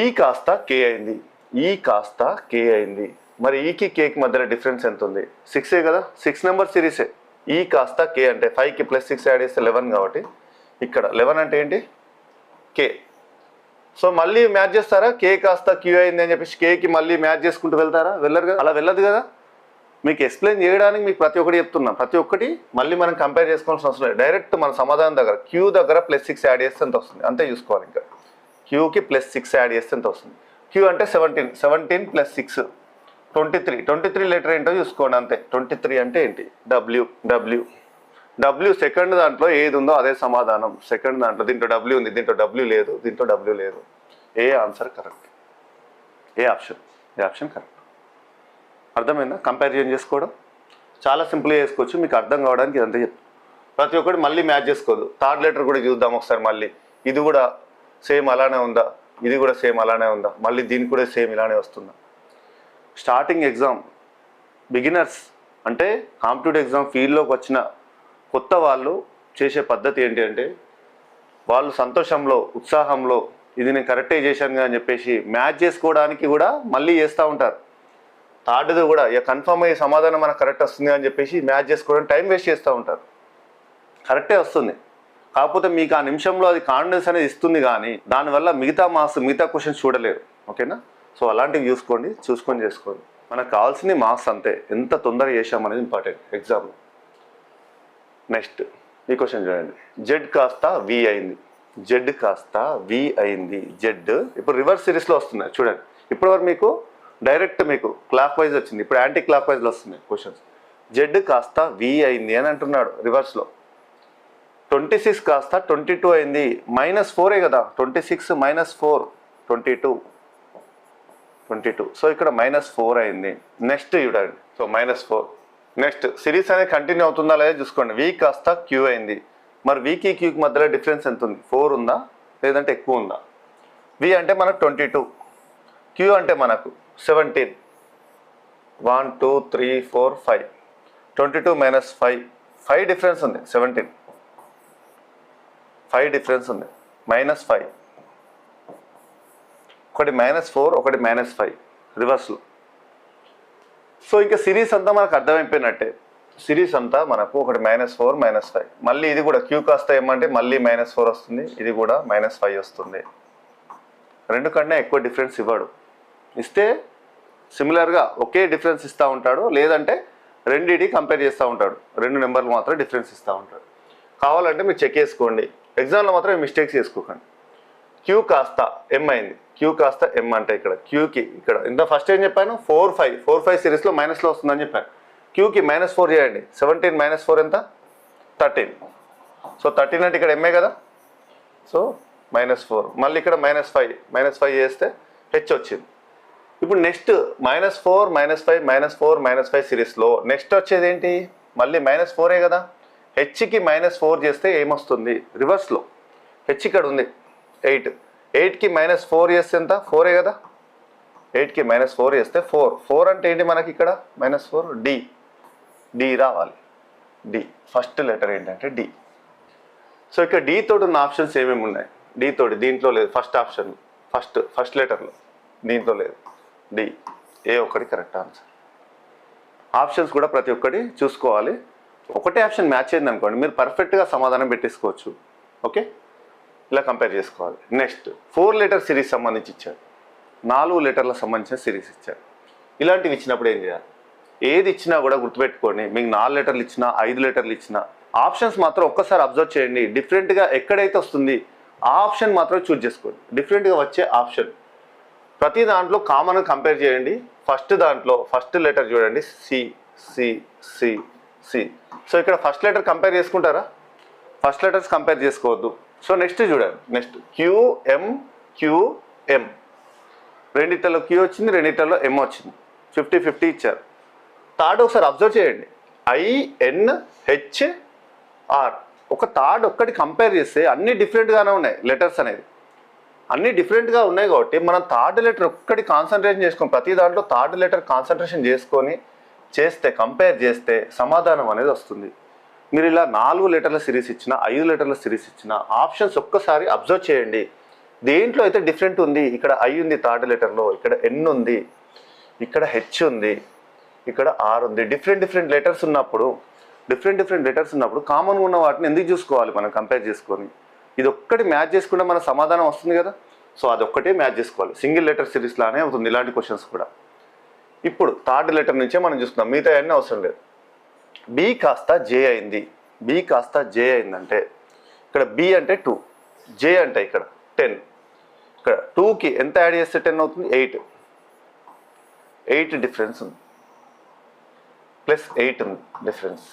ఈ కాస్త కే అయింది, ఈ కాస్త కే అయింది. మరి ఈకి కేకి మధ్యలో డిఫరెన్స్ ఎంత ఉంది, 6 కదా, 6 నెంబర్ సిరీసే. ఈ కాస్త కే అంటే 5కి +6 యాడ్ చేస్తే 11 కాబట్టి ఇక్కడ 11 అంటే ఏంటి కే. సో మళ్ళీ మ్యాచ్ చేస్తారా, కే కాస్త క్యూ అయింది అని చెప్పేసి కేకి మళ్ళీ మ్యాచ్ చేసుకుంటూ వెళ్తారా, వెళ్ళరు కదా, అలా వెళ్ళదు కదా. మీకు ఎక్స్ప్లెయిన్ చేయడానికి మీకు ప్రతి ఒక్కటి చెప్తున్నా, ప్రతి ఒక్కటి మళ్ళీ మనం కంపేర్ చేసుకోవాల్సిన అవసరం లేదు. డైరెక్ట్ మన సమాధానం దగ్గర క్యూ దగ్గర +6 యాడ్ చేస్తే ఎంత వస్తుంది అంతే చూసుకోవాలి. ఇంకా క్యూకి +6 యాడ్ చేస్తే ఎంత వస్తుంది. క్యూ అంటే 17 +6 23 లెటర్ ఏంటో చూసుకోండి అంతే. 23 అంటే ఏంటి డబ్ల్యూ. డబ్ల్యూ డబ్ల్యూ సెకండ్ దాంట్లో ఏది ఉందో అదే సమాధానం. సెకండ్ దాంట్లో దీంట్లో డబ్ల్యూ ఉంది, దీంట్లో డబ్ల్యూ లేదు, దీంట్లో డబ్ల్యూ లేదు. ఏ ఆన్సర్ కరెక్ట్, ఏ ఆప్షన్ కరెక్ట్. అర్థమైందా, కంపారిజన్ చేసుకోవడం చాలా సింపుల్గా చేసుకోవచ్చు. మీకు అర్థం కావడానికి ఇదంతా చెప్తాను. ప్రతి ఒక్కటి మళ్ళీ మ్యాచ్ చేసుకోదు. థర్డ్ లెటర్ కూడా చూద్దాం ఒకసారి. మళ్ళీ ఇది కూడా సేమ్ అలానే ఉందా, ఇది కూడా సేమ్ అలానే ఉందా, మళ్ళీ దీనికి కూడా సేమ్ ఇలానే వస్తుందా. స్టార్టింగ్ ఎగ్జామ్ బిగినర్స్ అంటే కాంపిటేటివ్ ఎగ్జామ్ ఫీల్డ్లోకి వచ్చిన కొత్త వాళ్ళు చేసే పద్ధతి ఏంటి అంటే, వాళ్ళు సంతోషంలో ఉత్సాహంలో ఇది నేను కరెక్టే చేశాను అని చెప్పేసి మ్యాచ్ చేసుకోవడానికి కూడా మళ్ళీ చేస్తూ ఉంటారు. థర్డ్ది కూడా ఇక కన్ఫర్మ్ అయ్యే సమాధానం మనకు కరెక్ట్ వస్తుంది అని చెప్పేసి మ్యాచ్ చేసుకోవడానికి టైం వేస్ట్ చేస్తూ ఉంటారు. కరెక్టే వస్తుంది, కాకపోతే మీకు ఆ నిమిషంలో అది కాన్ఫిడెన్స్ అనేది ఇస్తుంది, కానీ దానివల్ల మిగతా క్వశ్చన్స్ చూడలేరు. ఓకేనా, సో అలాంటివి చూసుకొని చేసుకోండి. మనకు కావాల్సింది మార్క్స్ అంతే, ఎంత తొందరగా చేసామనేది ఇంపార్టెంట్ ఎగ్జామ్లో. నెక్స్ట్ ఈ క్వశ్చన్ చూడండి. జెడ్ కాస్త వి అయింది, జెడ్ కాస్త వి అయింది. జెడ్ ఇప్పుడు రివర్స్ సిరీస్లో వస్తున్నాయి చూడండి. ఇప్పటివరకు మీకు డైరెక్ట్ మీకు క్లాక్ వైజ్ వచ్చింది, ఇప్పుడు యాంటీ క్లాక్ వైజ్లో వస్తున్నాయి క్వశ్చన్స్. జెడ్ కాస్త వి అయింది అని అంటున్నాడు రివర్స్లో. 26 కాస్త 22 అయింది, -4 కదా. 26 - 4 22. సో ఇక్కడ -4 అయింది. నెక్స్ట్ చూడండి, సో -4. నెక్స్ట్ సిరీస్ అనేది కంటిన్యూ అవుతుందా లేదా చూసుకోండి. వి కాస్త క్యూ అయింది. మరి వీకి క్యూకి మధ్యలో డిఫరెన్స్ ఎంత ఉంది, 4 ఉందా లేదంటే ఎక్కువ ఉందా. వి అంటే మనకు 22, క్యూ అంటే మనకు 17. 1 2 3 4 5. 22 - 5 డిఫరెన్స్ ఉంది. 17 5 డిఫరెన్స్ ఉంది. -5 ఒకటి -4 ఒకటి -5 రివర్స్లో. సో ఇంకా సిరీస్ అంతా మనకు అర్థమైపోయినట్టే. సిరీస్ అంతా మనకు ఒకటి -4 -5, మళ్ళీ ఇది కూడా క్యూ కాస్త ఏమంటే మళ్ళీ -4 వస్తుంది, ఇది కూడా -5 వస్తుంది. రెండు కన్నా ఎక్కువ డిఫరెన్స్ ఇవ్వడు. ఇస్తే సిమిలర్గా ఒకే డిఫరెన్స్ ఇస్తూ ఉంటాడు, లేదంటే రెండింటికి కంపేర్ చేస్తూ ఉంటాడు. 2 నెంబర్లు మాత్రం డిఫరెన్స్ ఇస్తూ ఉంటాడు. కావాలంటే మీరు చెక్ చేసుకోండి, ఎగ్జామ్లో మాత్రం మిస్టేక్స్ చేసుకోకండి. క్యూ కాస్త ఎం అయింది, క్యూ కాస్త ఎం అంటే ఇక్కడ క్యూకి ఇక్కడ ఇంత ఫస్ట్ ఏం చెప్పాను 4 5 సిరీస్లో మైనస్లో వస్తుందని చెప్పాను. క్యూకి -4 చేయండి. 17 - 4 ఎంత 13. సో 13 అంటే ఇక్కడ ఎంఏ కదా, సో -4. మళ్ళీ ఇక్కడ -5 చేస్తే హెచ్ వచ్చింది. ఇప్పుడు నెక్స్ట్ -4 -5 -4 సిరీస్లో నెక్స్ట్ వచ్చేది ఏంటి, మళ్ళీ -4 కదా. హెచ్కి -4 చేస్తే ఏమొస్తుంది రివర్స్లో, హెచ్ ఇక్కడ ఉంది 8కి -4 చేస్తే ఎంత 4 కదా. 8కి -4 చేస్తే 4 అంటే ఏంటి మనకి ఇక్కడ -4 డి రావాలి. డి ఫస్ట్ లెటర్ ఏంటంటే డి. సో ఇక్కడ డి తోటి ఉన్న ఆప్షన్స్ ఏమేమి ఉన్నాయి, డి తోటి దీంట్లో లేదు. ఫస్ట్ ఆప్షన్ ఫస్ట్ లెటర్లో దీంట్లో లేదు. డి ఏ ఒకటి కరెక్ట్ ఆన్సర్. ఆప్షన్స్ కూడా ప్రతి ఒక్కటి చూసుకోవాలి. ఒకటే ఆప్షన్ మ్యాచ్ అయింది అనుకోండి, మీరు పర్ఫెక్ట్గా సమాధానం పెట్టేసుకోవచ్చు. ఓకే, ఇలా కంపేర్ చేసుకోవాలి. నెక్స్ట్ 4 లెటర్ సిరీస్ సంబంధించి ఇచ్చాడు, 4 లెటర్లకు సంబంధించిన సిరీస్ ఇచ్చాడు. ఇలాంటివి ఇచ్చినప్పుడు ఏం చేయాలి, ఏది ఇచ్చినా కూడా గుర్తుపెట్టుకోండి, మీకు 4 లెటర్లు ఇచ్చినా 5 లెటర్లు ఇచ్చినా ఆప్షన్స్ మాత్రం ఒక్కసారి అబ్జర్వ్ చేయండి. డిఫరెంట్గా ఎక్కడైతే వస్తుంది ఆ ఆప్షన్ మాత్రం చూజ్ చేసుకోండి. డిఫరెంట్గా వచ్చే ఆప్షన్ ప్రతి దాంట్లో కామన్ కంపేర్ చేయండి. దాంట్లో ఫస్ట్ లెటర్ చూడండి, C C C C. So ఇక్కడ ఫస్ట్ లెటర్ కంపేర్ చేసుకుంటారా? ఫస్ట్ లెటర్స్ కంపేర్ చేసుకోవద్దు. సో నెక్స్ట్ చూడండి, నెక్స్ట్ క్యూఎం క్యూఎం, రెండిట్లలో క్యూ వచ్చింది, రెండిట్లలో ఎం వచ్చింది, 50-50 ఇచ్చారు. థర్డ్ ఒకసారి అబ్జర్వ్ చేయండి, INHR. ఒక థర్డ్ ఒక్కటి కంపేర్ చేస్తే అన్ని డిఫరెంట్గానే ఉన్నాయి లెటర్స్ అనేది, అన్ని డిఫరెంట్గా ఉన్నాయి కాబట్టి మనం థర్డ్ లెటర్ ఒక్కటి కాన్సన్ట్రేషన్ చేసుకొని ప్రతి దాంట్లో థర్డ్ లెటర్ కాన్సన్ట్రేషన్ చేసుకొని చేస్తే కంపేర్ చేస్తే సమాధానం అనేది వస్తుంది. మీరు ఇలా 4 లెటర్ల సిరీస్ ఇచ్చిన 5 లెటర్ల సిరీస్ ఇచ్చిన ఆప్షన్స్ ఒక్కసారి అబ్జర్వ్ చేయండి. దేంట్లో అయితే డిఫరెంట్ ఉంది, ఇక్కడ ఐ ఉంది థర్డ్ లెటర్లో, ఇక్కడ ఎన్ ఉంది, ఇక్కడ హెచ్ ఉంది, ఇక్కడ ఆర్ ఉంది. డిఫరెంట్ లెటర్స్ ఉన్నప్పుడు కామన్గా ఉన్న వాటిని ఎందుకు చూసుకోవాలి మనం కంపేర్ చేసుకొని? ఇది ఒక్కటి మ్యాచ్ చేసుకుంటే మన సమాధానం వస్తుంది కదా. సో అదొక్కటే మ్యాచ్ చేసుకోవాలి. సింగిల్ లెటర్ సిరీస్ లానే అవుతుంది ఇలాంటి క్వశ్చన్స్ కూడా. ఇప్పుడు థర్డ్ లెటర్ నుంచే మనం చూస్తున్నాం, మిగతా అన్నీ అవసరం లేదు. బి కాస్త జే అయింది, బి కాస్త జే అయిందంటే ఇక్కడ బి అంటే 2, జే అంటే ఇక్కడ 10. ఇక్కడ 2కి ఎంత యాడ్ చేస్తే 10 అవుతుంది? 8 డిఫరెన్స్ ఉంది, +8 ఉంది డిఫరెన్స్.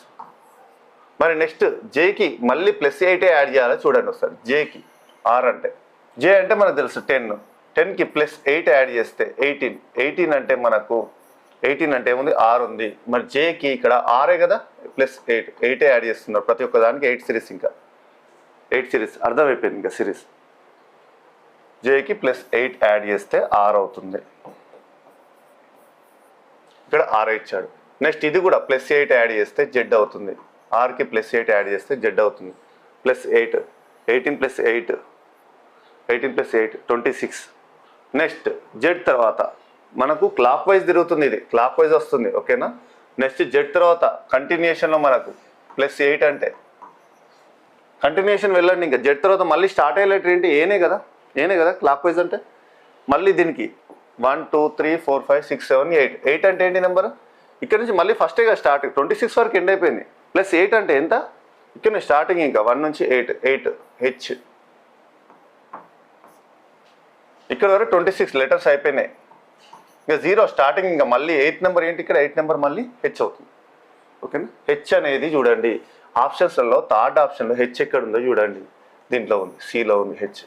మరి నెక్స్ట్ జేకి మళ్ళీ +8 యాడ్ చేయాలో చూడండి ఒకసారి. జేకి ఆర్ అంటే, జే అంటే మనకు తెలుసు 10కి +8 యాడ్ చేస్తే 18 అంటే మనకు 18 అంటే ఏముంది? ఆర్ ఉంది. మరి జేకి ఇక్కడ ఆరే కదా, +8 యాడ్ చేస్తున్నారు ప్రతి ఒక్క దానికి 8 సిరీస్, ఇంకా 8 సిరీస్ అర్థమైపోయింది. ఇంకా సిరీస్ జేకి +8 యాడ్ చేస్తే ఆర్ అవుతుంది. ఇక్కడ ఆర్ ఇచ్చాడు. నెక్స్ట్ ఇది కూడా +8 యాడ్ చేస్తే జెడ్ అవుతుంది. ఆర్కి +8 యాడ్ చేస్తే జెడ్ అవుతుంది. +8, 18 + 8 26. నెక్స్ట్ జెడ్ తర్వాత మనకు క్లాక్ వైజ్ తిరుగుతుంది, ఇది క్లాక్ వైజ్ వస్తుంది, ఓకేనా. నెక్స్ట్ జెడ్ తర్వాత కంటిన్యూషన్లో మనకు +8 అంటే కంటిన్యూషన్ వెళ్ళండి. ఇంకా జెడ్ తర్వాత మళ్ళీ స్టార్ట్ అయ్యే లెటర్ ఏంటి? ఏనే కదా క్లాక్ వైజ్ అంటే. మళ్ళీ దీనికి 1 2 3 4 5 6 7 8 అంటే ఏంటి నెంబర్? ఇక్కడ నుంచి మళ్ళీ ఫస్టే కదా స్టార్ట్, 26 వరకు ఎండ్ అయిపోయింది. +8 అంటే ఎంత? ఇక్కడ నుంచి స్టార్టింగ్ ఇంకా 1 నుంచి 8 హెచ్, ఇక్కడ వరకు 26 లెటర్స్ అయిపోయినాయి. ఇంకా 0 స్టార్టింగ్, ఇంకా మళ్ళీ 8th నెంబర్ ఏంటి? ఇక్కడ 8th నెంబర్ మళ్ళీ హెచ్ అవుతుంది, ఓకేనా. హెచ్ అనేది చూడండి ఆప్షన్స్లలో థర్డ్ ఆప్షన్లో హెచ్ ఎక్కడ ఉందో చూడండి. దీంట్లో ఉంది, సిలో ఉంది హెచ్,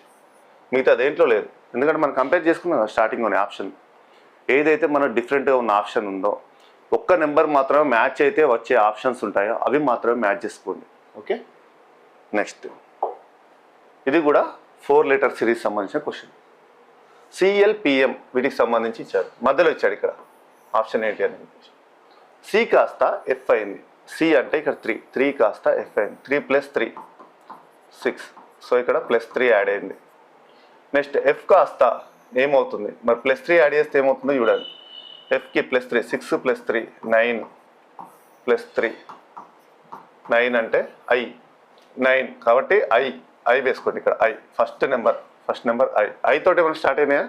మిగతా దేంట్లో లేదు. ఎందుకంటే మనం కంపేర్ చేసుకున్నాం స్టార్టింగ్లోనే ఆప్షన్. ఏదైతే మనం డిఫరెంట్గా ఉన్న ఆప్షన్ ఉందో ఒక్క నెంబర్ మాత్రమే మ్యాచ్ అయితే వచ్చే ఆప్షన్స్ ఉంటాయో అవి మాత్రమే మ్యాచ్ చేసుకోండి, ఓకే. నెక్స్ట్ ఇది కూడా 4 లెటర్ సిరీస్ సంబంధించిన క్వశ్చన్. సిఎల్పిఎం వీటికి సంబంధించి ఇచ్చారు, మధ్యలో ఇచ్చాడు ఇక్కడ ఆప్షన్ ఏంటి అని. సి కాస్త ఎఫ్ అయింది, సి అంటే ఇక్కడ 3 కాస్త ఎఫ్ అయింది, 3 + 3 6. సో ఇక్కడ +3 యాడ్ అయింది. నెక్స్ట్ ఎఫ్ కాస్త ఏమవుతుంది? మరి +3 యాడ్ చేస్తే ఏమవుతుందో చూడండి. ఎఫ్కి +3, 6 + 3 9 +3 9 అంటే I9 కాబట్టి ఐ వేసుకోండి. ఇక్కడ ఫస్ట్ నెంబర్ ఐ తోటి ఏమైనా స్టార్ట్ అయినాయా?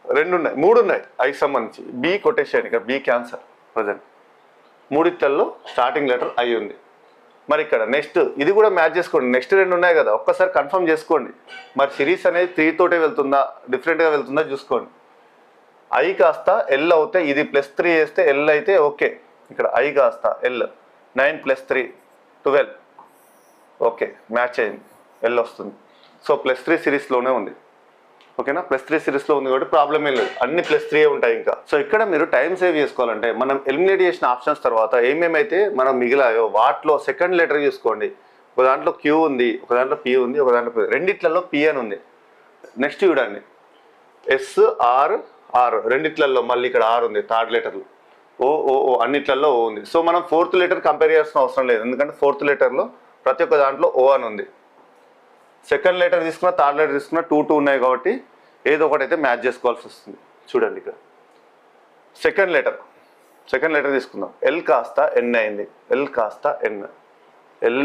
2 ఉన్నాయి, 3 ఉన్నాయి ఐకి సంబంధించి. బి కొట్టేసేయండి, ఇక్కడ B cancer present. 3 starting letter I ఉంది. మరి ఇక్కడ నెక్స్ట్ ఇది కూడా మ్యాచ్ చేసుకోండి. నెక్స్ట్ 2 ఉన్నాయి కదా, ఒక్కసారి కన్ఫర్మ్ చేసుకోండి. మరి సిరీస్ అనేది 3 తోటే వెళ్తుందా, డిఫరెంట్గా వెళ్తుందా చూసుకోండి. ఐ కాస్త ఎల్ అవుతే ఇది +3 వేస్తే ఎల్ అయితే ఓకే. ఇక్కడ ఐ కాస్త ఎల్ 9 + 3 12, ఓకే మ్యాచ్ అయింది, ఎల్ వస్తుంది. సో +3 సిరీస్లోనే ఉంది, ఓకేనా. +3 సిరీస్లో ఉంది కాబట్టి ప్రాబ్లం ఏం లేదు, అన్ని +3 ఉంటాయి ఇంకా. సో ఇక్కడ మీరు టైం సేవ్ చేసుకోవాలంటే మనం ఎలిమినేట్ చేసిన ఆప్షన్స్ తర్వాత ఏమేమైతే మనం మిగిలాయో వాటిలో సెకండ్ లెటర్ చూసుకోండి. ఒక దాంట్లో క్యూ ఉంది, ఒక దాంట్లో పి ఉంది, ఒక దాంట్లో రెండిట్లలో పి అని ఉంది. నెక్స్ట్ చూడండి SR రెండిట్లలో మళ్ళీ ఇక్కడ ఆర్ ఉంది, థర్డ్ లెటర్లు ఓ అన్నిట్లలో ఓ ఉంది. సో మనం 4th లెటర్ కంపేర్ చేయాల్సిన అవసరం లేదు, ఎందుకంటే 4th లెటర్లో ప్రతి ఒక్క దాంట్లో ఓ అని ఉంది. సెకండ్ లెటర్ తీసుకున్నా థర్డ్ లెటర్ తీసుకున్నా 2 ఉన్నాయి కాబట్టి ఏదో ఒకటైతే మ్యాచ్ చేసుకోవాల్సి వస్తుంది. చూడండి ఇక్కడ సెకండ్ లెటర్ తీసుకుందాం. ఎల్ కాస్త ఎన్ అయింది, ఎల్ కాస్త ఎన్, ఎన్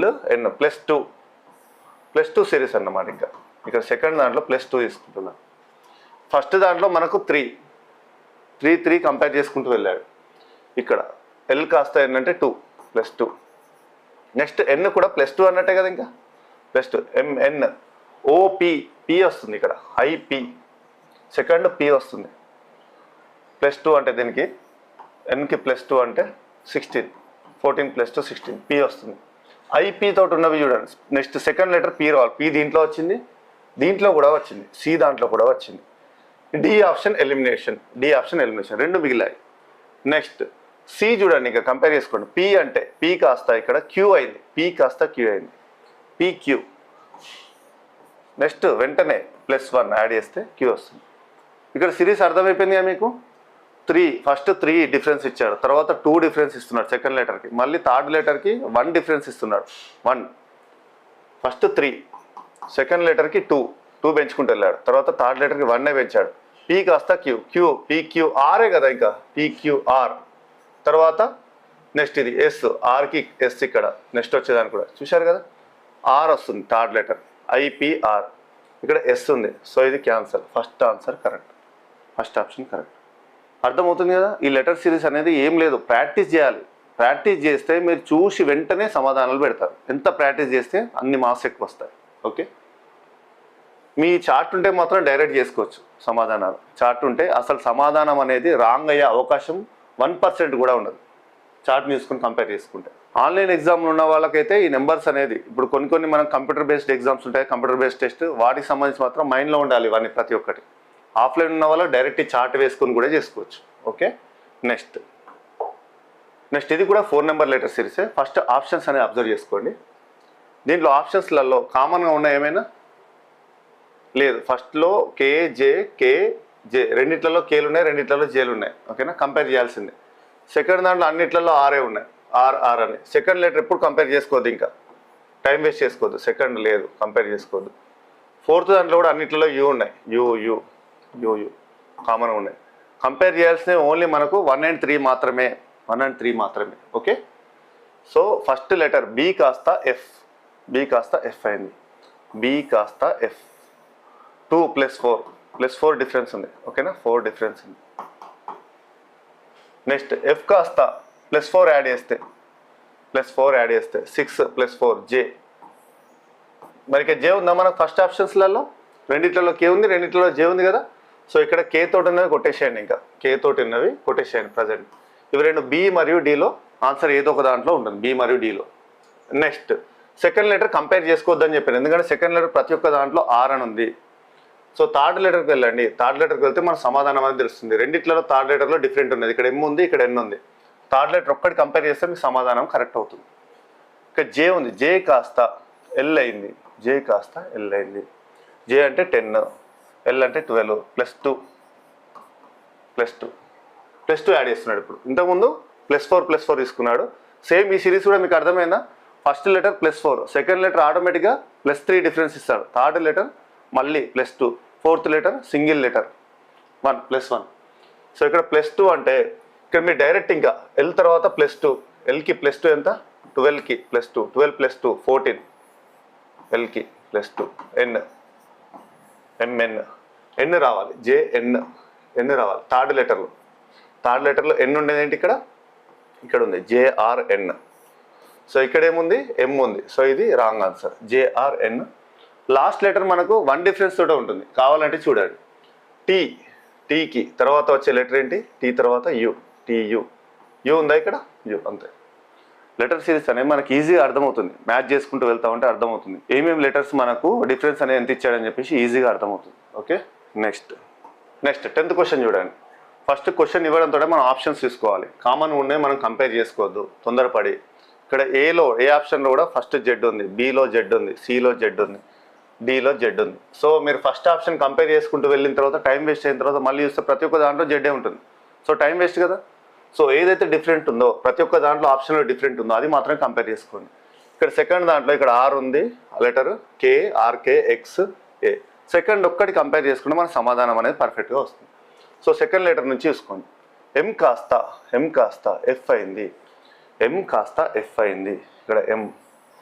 +2 సిరీస్ అన్నమాట. ఇంకా ఇక్కడ సెకండ్ దాంట్లో +2 తీసుకుంటున్నాం. ఫస్ట్ దాంట్లో మనకు 3 కంపేర్ చేసుకుంటూ వెళ్ళాడు. ఇక్కడ ఎల్ కాస్త ఎన్ అంటే 2 +2, నెక్స్ట్ ఎన్ కూడా +2 అన్నట్టే కదా, ఇంకా +2 ఎంఎన్ ఓపి పి వస్తుంది ఇక్కడ, ఐపి సెకండ్ పి వస్తుంది. +2 అంటే దీనికి ఎన్కి +2 అంటే 16, 14 + 2 16 పి వస్తుంది. ఐపి తోటి ఉన్నవి చూడండి. నెక్స్ట్ సెకండ్ లెటర్ పి రావాలి. పి దీంట్లో వచ్చింది, దీంట్లో కూడా వచ్చింది, సి దాంట్లో కూడా వచ్చింది. డి ఆప్షన్ ఎలిమినేషన్, రెండు మిగిలాయి. నెక్స్ట్ సి చూడండి, ఇంకా కంపేర్ చేసుకోండి. పి అంటే పి కాస్త ఇక్కడ క్యూ అయింది, పి కాస్త క్యూ అయింది, పిక్యూ. నెక్స్ట్ వెంటనే +1 యాడ్ చేస్తే క్యూ వస్తుంది. ఇక్కడ సిరీస్ అర్థమైపోయింది కదా మీకు. ఫస్ట్ 3 డిఫరెన్స్ ఇచ్చాడు, తర్వాత 2 డిఫరెన్స్ ఇస్తున్నాడు సెకండ్ లెటర్కి, మళ్ళీ థర్డ్ లెటర్కి 1 డిఫరెన్స్ ఇస్తున్నాడు. 1 ఫస్ట్ 3, సెకండ్ లెటర్కి 2 పెంచుకుంటూ వెళ్ళాడు, తర్వాత థర్డ్ లెటర్కి 1 పెంచాడు. పి కాస్త క్యూ పిక్యూఆరే కదా, ఇంకా పిక్యూఆర్. తర్వాత నెక్స్ట్ ఇది ఎస్, ఆర్కి ఎస్ ఇక్కడ నెక్స్ట్ వచ్చేదాన్ని కూడా చూశారు కదా, ఆర్ వస్తుంది థర్డ్ లెటర్, ఐపిఆర్. ఇక్కడ ఎస్ ఉంది, సో ఇది cancel. First answer correct, first option correct. అర్థమవుతుంది కదా. ఈ లెటర్ సిరీస్ అనేది ఏం లేదు, ప్రాక్టీస్ చేయాలి. ప్రాక్టీస్ చేస్తే మీరు చూసి వెంటనే సమాధానాలు పెడతారు. ఎంత ప్రాక్టీస్ చేస్తే అన్ని మార్క్స్ ఎక్కువ వస్తాయి. ఓకే, మీ చార్ట్ ఉంటే మాత్రం డైరెక్ట్ చేసుకోవచ్చు సమాధానాలు. చార్ట్ ఉంటే అసలు సమాధానం అనేది రాంగ్ అయ్యే అవకాశం 1% కూడా ఉండదు, చార్ట్ తీసుకుని కంపేర్ చేసుకుంటే. ఆన్లైన్ ఎగ్జామ్లు ఉన్న వాళ్ళకైతే ఈ నెంబర్స్ అనేది ఇప్పుడు కొన్ని మనం కంప్యూటర్ బేస్డ్ ఎగ్జామ్స్ ఉంటాయి, కంప్యూటర్ బేస్డ్ టెస్ట్, వాటికి సంబంధించి మాత్రం మైండ్లో ఉండాలి ఇవన్నీ ప్రతి ఒక్కటి. ఆఫ్లైన్ ఉన్న వాళ్ళు డైరెక్ట్ చార్ట్ వేసుకొని కూడా చేసుకోవచ్చు. ఓకే, నెక్స్ట్ ఇది కూడా 4 నెంబర్ లెటర్ సిరీసే. ఫస్ట్ ఆప్షన్స్ అనేది అబ్జర్వ్ చేసుకోండి. దీంట్లో ఆప్షన్స్లలో కామన్గా ఉన్న ఏమైనా లేదు. ఫస్ట్లో కేజే రెండిట్లలో కేలు ఉన్నాయి, రెండిట్లలో జేలు ఉన్నాయి. ఓకేనా, కంపేర్ చేయాల్సిందే. సెకండ్ దాంట్లో అన్నిట్లలో ఆరే ఉన్నాయి, ఆర్ అని. సెకండ్ లెటర్ ఎప్పుడు కంపేర్ చేసుకోవద్దు, ఇంకా టైం వేస్ట్ చేసుకోవద్దు. సెకండ్ లేదు, కంపేర్ చేసుకోవద్దు. ఫోర్త్ దాంట్లో కూడా అన్నిట్లలో యూ ఉన్నాయి, యూ కామన్గా ఉన్నాయి. కంపేర్ చేయాల్సినవి ఓన్లీ మనకు 1 and 3 మాత్రమే, 1 and 3 మాత్రమే. Okay, so first letter B కాస్త ఎఫ్ అయింది, బి కాస్త ఎఫ్. 2 + 4 డిఫరెన్స్ ఉంది. ఓకేనా, 4 డిఫరెన్స్ ఉంది. నెక్స్ట్ ఎఫ్ కాస్త +4 యాడ్ చేస్తే 6 + 4 జే. మరి జే ఉందా మనకు ఫస్ట్ ఆప్షన్స్లలో? రెండిట్లలో కే ఉంది, రెండిట్లలో జే ఉంది కదా. సో ఇక్కడ కే తోటి ఉన్నవి కొట్టేసేయండి, ఇంకా కే తోటి ఉన్నవి కొట్టేసేయండి ప్రజెంట్. ఇవి రెండు బి మరియు డిలో ఆన్సర్ ఏదో ఒక దాంట్లో ఉంటుంది, బి మరియు డిలో. నెక్స్ట్ సెకండ్ లెటర్ కంపేర్ చేసుకోవద్దని చెప్పాను, ఎందుకంటే సెకండ్ లెటర్ ప్రతి ఒక్క దాంట్లో ఆర్ అని ఉంది. సో థర్డ్ లెటర్కి వెళ్ళండి, థర్డ్ లెటర్కి వెళ్తే మన సమాధానం అనేది తెలుస్తుంది. రెండిట్లలో థర్డ్ లెటర్లో డిఫరెంట్ ఉన్నది, ఇక్కడ ఎమ్ ఉంది, ఇక్కడ ఎన్ ఉంది. థర్డ్ లెటర్ ఒక్కటి కంపేర్ చేస్తే మీకు సమాధానం కరెక్ట్ అవుతుంది. ఇక్కడ జే ఉంది, జే కాస్త ఎల్ అయింది, జే అంటే 10, ఎల్ అంటే 12 +2 యాడ్ చేస్తున్నాడు. ఇప్పుడు ఇంతకుముందు +4 తీసుకున్నాడు. సేమ్ ఈ సిరీస్ కూడా మీకు అర్థమైందా? ఫస్ట్ లెటర్ +4, సెకండ్ లెటర్ ఆటోమేటిక్గా +3 డిఫరెన్స్ ఇస్తాడు, థర్డ్ లెటర్ మళ్ళీ +2, fourth letter single letter 1 +1. So ఇక్కడ +2 అంటే ఇక్కడ మీరు డైరెక్ట్ ఇంకా ఎల్ తర్వాత +2, ఎల్కి +2 ఎంత? 12కి +2, 12 + 2 14, ఎల్కి +2 ఎన్ రావాలి, ఎన్ రావాలి. థర్డ్ లెటర్లో ఎన్ ఉండేది ఏంటి? ఇక్కడ ఉంది JRN. సో ఇక్కడ ఏముంది? ఎమ్ ఉంది. సో ఇది wrong answer, JRN. Last letter మనకు 1 డిఫరెన్స్ తోటే ఉంటుంది, కావాలంటే చూడండి. టీకి తర్వాత వచ్చే లెటర్ ఏంటి? టీ తర్వాత TU ఉందా ఇక్కడ? యు, అంతే. లెటర్ సిరీస్ అనేది మనకి ఈజీగా అర్థమవుతుంది, మ్యాచ్ చేసుకుంటూ వెళ్తా ఉంటే అర్థమవుతుంది ఏమేమి లెటర్స్ మనకు డిఫరెన్స్ అనేది ఎంత ఇచ్చాడని చెప్పేసి ఈజీగా అర్థమవుతుంది. ఓకే, నెక్స్ట్ 10th క్వశ్చన్ చూడండి. ఫస్ట్ క్వశ్చన్ ఇవ్వడంతో మనం ఆప్షన్స్ తీసుకోవాలి, కామన్ ఉన్నాయి మనం కంపేర్ చేసుకోవద్దు తొందరపడి. ఇక్కడ ఏ ఆప్షన్లో కూడా ఫస్ట్ జెడ్ ఉంది, బిలో జెడ్ ఉంది, సిలో జెడ్ ఉంది, డిలో జెడ్ ఉంది. సో మీరు ఫస్ట్ ఆప్షన్ కంపేర్ చేసుకుంటూ వెళ్ళిన తర్వాత టైం వేస్ట్ అయిన తర్వాత మళ్ళీ చూస్తే ప్రతి ఒక్క దాంట్లో జెడ్డే ఉంటుంది. సో టైం వేస్ట్ కదా. సో ఏదైతే డిఫరెంట్ ఉందో ప్రతి ఒక్క దాంట్లో ఆప్షన్లో డిఫరెంట్ ఉందో అది మాత్రమే కంపేర్ చేసుకోండి. ఇక్కడ సెకండ్ దాంట్లో ఇక్కడ ఆర్ ఉంది, లెటర్ KRKXA. సెకండ్ ఒక్కటి కంపేర్ చేసుకుంటే మన సమాధానం అనేది పర్ఫెక్ట్గా వస్తుంది. సో సెకండ్ లెటర్ నుంచి చూసుకోండి. ఎమ్ కాస్త ఎఫ్ అయింది, ఇక్కడ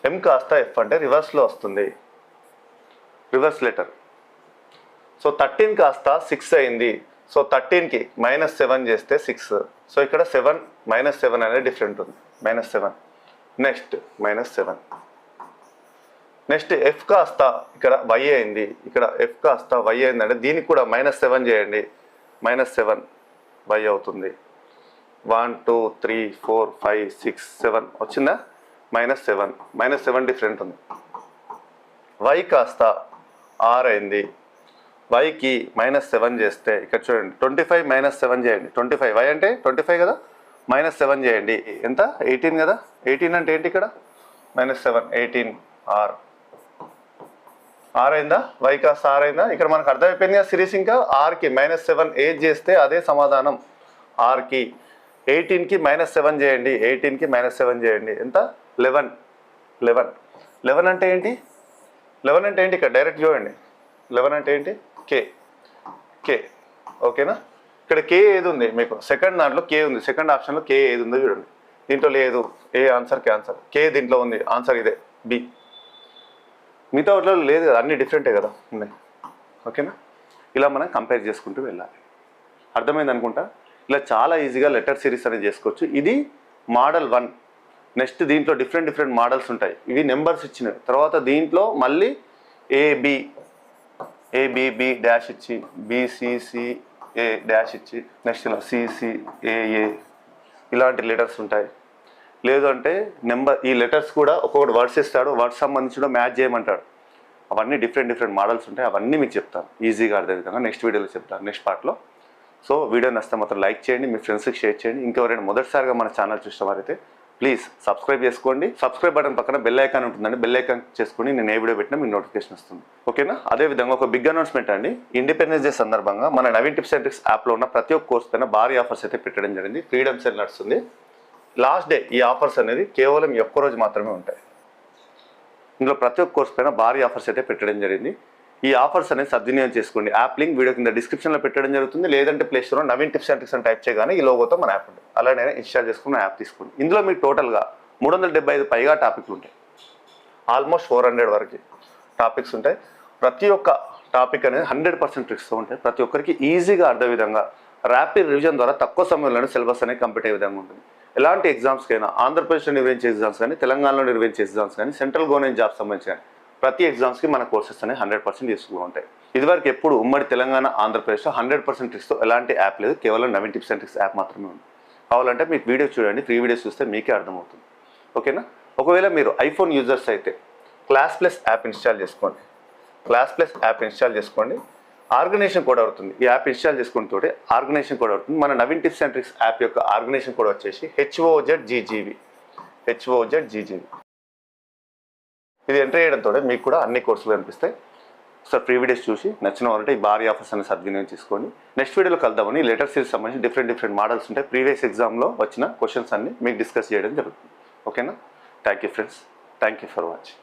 ఎమ్ కాస్త ఎఫ్ అంటే రివర్స్లో వస్తుంది, రివర్స్ లెటర్. సో 13 కాస్త 6 అయింది. సో 13కి -7 చేస్తే 6. సో ఇక్కడ 7 -7 అనేది డిఫరెంట్ ఉంది, -7. నెక్స్ట్ -7. నెక్స్ట్ ఎఫ్ కాస్త ఇక్కడ వై అయింది, ఇక్కడ ఎఫ్ కాస్త వై అయిందంటే దీనికి కూడా -7 చేయండి. -7 వై అవుతుంది. 1 2 3 4 5 6 7 వచ్చిందా? -7 డిఫరెంట్ ఉంది. వై కాస్త ఆర్ అయింది, వైకి -7 చేస్తే ఇక్కడ చూడండి 25 -7 చేయండి. 25 వై అంటే 25 కదా, -7 చేయండి. ఎంత? 18 కదా. 18 అంటే ఏంటి ఇక్కడ? -7 18 ఆర్ అయిందా? వై కాస్త ఆర్ అయిందా? ఇక్కడ మనకు అర్థమైపోయింది కదా సిరీస్. ఇంకా ఆర్కి -7 ఏజ్ చేస్తే అదే సమాధానం. ఆర్కి 18కి -7 చేయండి. 18కి -7 చేయండి. ఎంత? 11 అంటే ఏంటి? 11 అంటే ఏంటి? ఇక్కడ డైరెక్ట్ చూడండి. 11 అంటే ఏంటి? కే. ఓకేనా? ఇక్కడ కే ఏది ఉంది మీకు? సెకండ్ దాంట్లో కే ఉంది. సెకండ్ ఆప్షన్లో కే ఏది ఉందో చూడండి. దీంట్లో లేదు. ఏ ఆన్సర్ క్యాన్సర్. కే దీంట్లో ఉంది. ఆన్సర్ ఇదే, బి. మిగతా వాటిలో లేదు కదా, అన్ని డిఫరెంటే కదా ఉన్నాయి. ఓకేనా? ఇలా మనం కంపేర్ చేసుకుంటూ వెళ్ళాలి. అర్థమైంది అనుకుంటా. ఇలా చాలా ఈజీగా లెటర్ సిరీస్ అనేది చేసుకోవచ్చు. ఇది మోడల్ 1. నెక్స్ట్ దీంట్లో డిఫరెంట్ మోడల్స్ ఉంటాయి. ఇవి నెంబర్స్ ఇచ్చినవి. తర్వాత దీంట్లో మళ్ళీ ఏబిబి డాష్ ఇచ్చి, బిసిసిఏ డాష్ ఇచ్చి, నెక్స్ట్ ఇలా సిసిఏఏ ఇలాంటి లెటర్స్ ఉంటాయి. లేదు అంటే ఈ లెటర్స్ కూడా ఒక్కొక్కటి వర్డ్స్ ఇస్తాడు, వర్డ్స్ సంబంధించిన మ్యాచ్ చేయమంటాడు. అవన్నీ డిఫరెంట్ మోడల్స్ ఉంటాయి. అవన్నీ మీకు చెప్తాను ఈజీగా అర్థం విధంగా నెక్స్ట్ వీడియోలో చెప్తాను, నెక్స్ట్ పార్ట్లో. సో వీడియో నచ్చితే మాత్రం లైక్ చేయండి, మీ ఫ్రెండ్స్కి షేర్ చేయండి. ఇంకెవరైనా మొదటిసారిగా మన ఛానల్ చూసిన వారైతే ప్లీజ్ సబ్స్క్రైబ్ చేసుకోండి. సబ్స్క్రైబ్ బటన్ పక్కన బెల్ ఐకాన్ ఉంటుందండి. బెల్ ఐకాన్ చేసుకుని నేను ఏ వీడియో పెట్టినా మీకు నోటిఫికేషన్ వస్తుంది. ఓకేనా? అదేవిధంగా ఒక బిగ్ అనౌన్స్మెంట్ అండి. ఇండిపెండెన్స్ డే సందర్భంగా మన నవీన్ టిప్స్ అండ్ ట్రిక్స్ యాప్లో ఉన్న ప్రతి ఒక్క కోర్స్ పైన భారీ ఆఫర్స్ అయితే పెట్టడం జరిగింది. ఫ్రీడమ్ సేల్ నడుస్తుంది. లాస్ట్ డే ఈ ఆఫర్స్ అనేది కేవలం ఒక్క రోజు మాత్రమే ఉంటాయి. ఇందులో ప్రతి ఒక్క కోర్స్ పైన భారీ ఆఫర్స్ అయితే పెట్టడం జరిగింది. ఈ ఆఫర్స్ అనేది సద్వినియోగం చేసుకోండి. యాప్ లింక్ వీడియో కింద డిస్క్రిప్షన్లో పెట్టడం జరుగుతుంది. లేదంటే ప్లే స్టోర్లో నవీన్ టిప్స్ అండ్ ట్రిక్స్ అని టైప్ చేయగానే ఈ లోగోతో మన యాప్ ఉంటుంది. అలానే ఇన్స్టాల్ చేసుకున్న యాప్ తీసుకోండి. ఇందులో మీకు టోటల్గా 375 పైగా టాపిక్లు ఉంటాయి. ఆల్మోస్ట్ 400 వరకు టాపిక్స్ ఉంటాయి. ప్రతి ఒక్క టాపిక్ అనేది 100% ట్రిక్స్తో ఉంటాయి. ప్రతి ఒక్కరికి ఈజీగా అర్థం విధంగా ర్యాపిడ్ రివిజన్ ద్వారా తక్కువ సమయంలోనే సిలబస్ అనేది కంప్లీట్ అయ్యే విధంగా ఉంటుంది. ఎలాంటి ఎగ్జామ్స్కైనా, ఆంధ్రప్రదేశ్లో నిర్వహించే ఎగ్జామ్స్ కానీ, తెలంగాణలో నిర్వహించే ఎగ్జామ్స్ కానీ, సెంట్రల్ గవర్నమెంట్ జాబ్స్ సంబంధించి కానీ ప్రతి ఎగ్జామ్స్కి మన కోర్సెస్ అనేవి 100% యూస్ఫుల్గా ఉంటాయి. ఇదివరకు ఎప్పుడు ఉమ్మడి తెలంగాణ, ఆంధ్రప్రదేశ్లో 100% ట్రిక్స్తో ఎలాంటి యాప్ లేదు. కేవలం Naveen tips and tricks app మాత్రమే ఉంది. కావాలంటే మీకు వీడియో చూడండి, ఫ్రీ వీడియోస్ చూస్తే మీకే అర్థమవుతుంది. ఓకేనా? ఒకవేళ మీరు ఐఫోన్ యూజర్స్ అయితే క్లాస్ ప్లస్ యాప్ ఇన్స్టాల్ చేసుకోండి. ఆర్గనైజేషన్ కోడ్ అవుతుంది. ఈ యాప్ ఇన్స్టాల్ చేసుకున్న తోటి ఆర్గనైజేషన్ కోడ్ అవుతుంది. మన Naveen tips and tricks app యొక్క ఆర్గనైజేషన్ కోడ్ వచ్చేసి HOZGGV. ఇది ఎంటర్ చేయడంతో మీకు కూడా అన్ని కోర్సులు కనిపిస్తాయి. సో ఫ్రీ వీడియోస్ చూసి నచ్చిన వాళ్ళంటే ఈ భారీ ఆఫర్స్ అనేది సద్వినియోగం చేసుకోండి. నెక్స్ట్ వీడియోలో కలుద్దామని లెటర్ సిరీస్ సంబంధించి డిఫరెంట్ మోడల్స్ ఉంటాయి. ప్రీవియస్ ఎగ్జామ్లో వచ్చిన క్వశ్చన్స్ అన్ని మీకు డిస్కస్ చేయడం జరుగుతుంది. ఓకేనా? Thank you friends. Thank you for watching.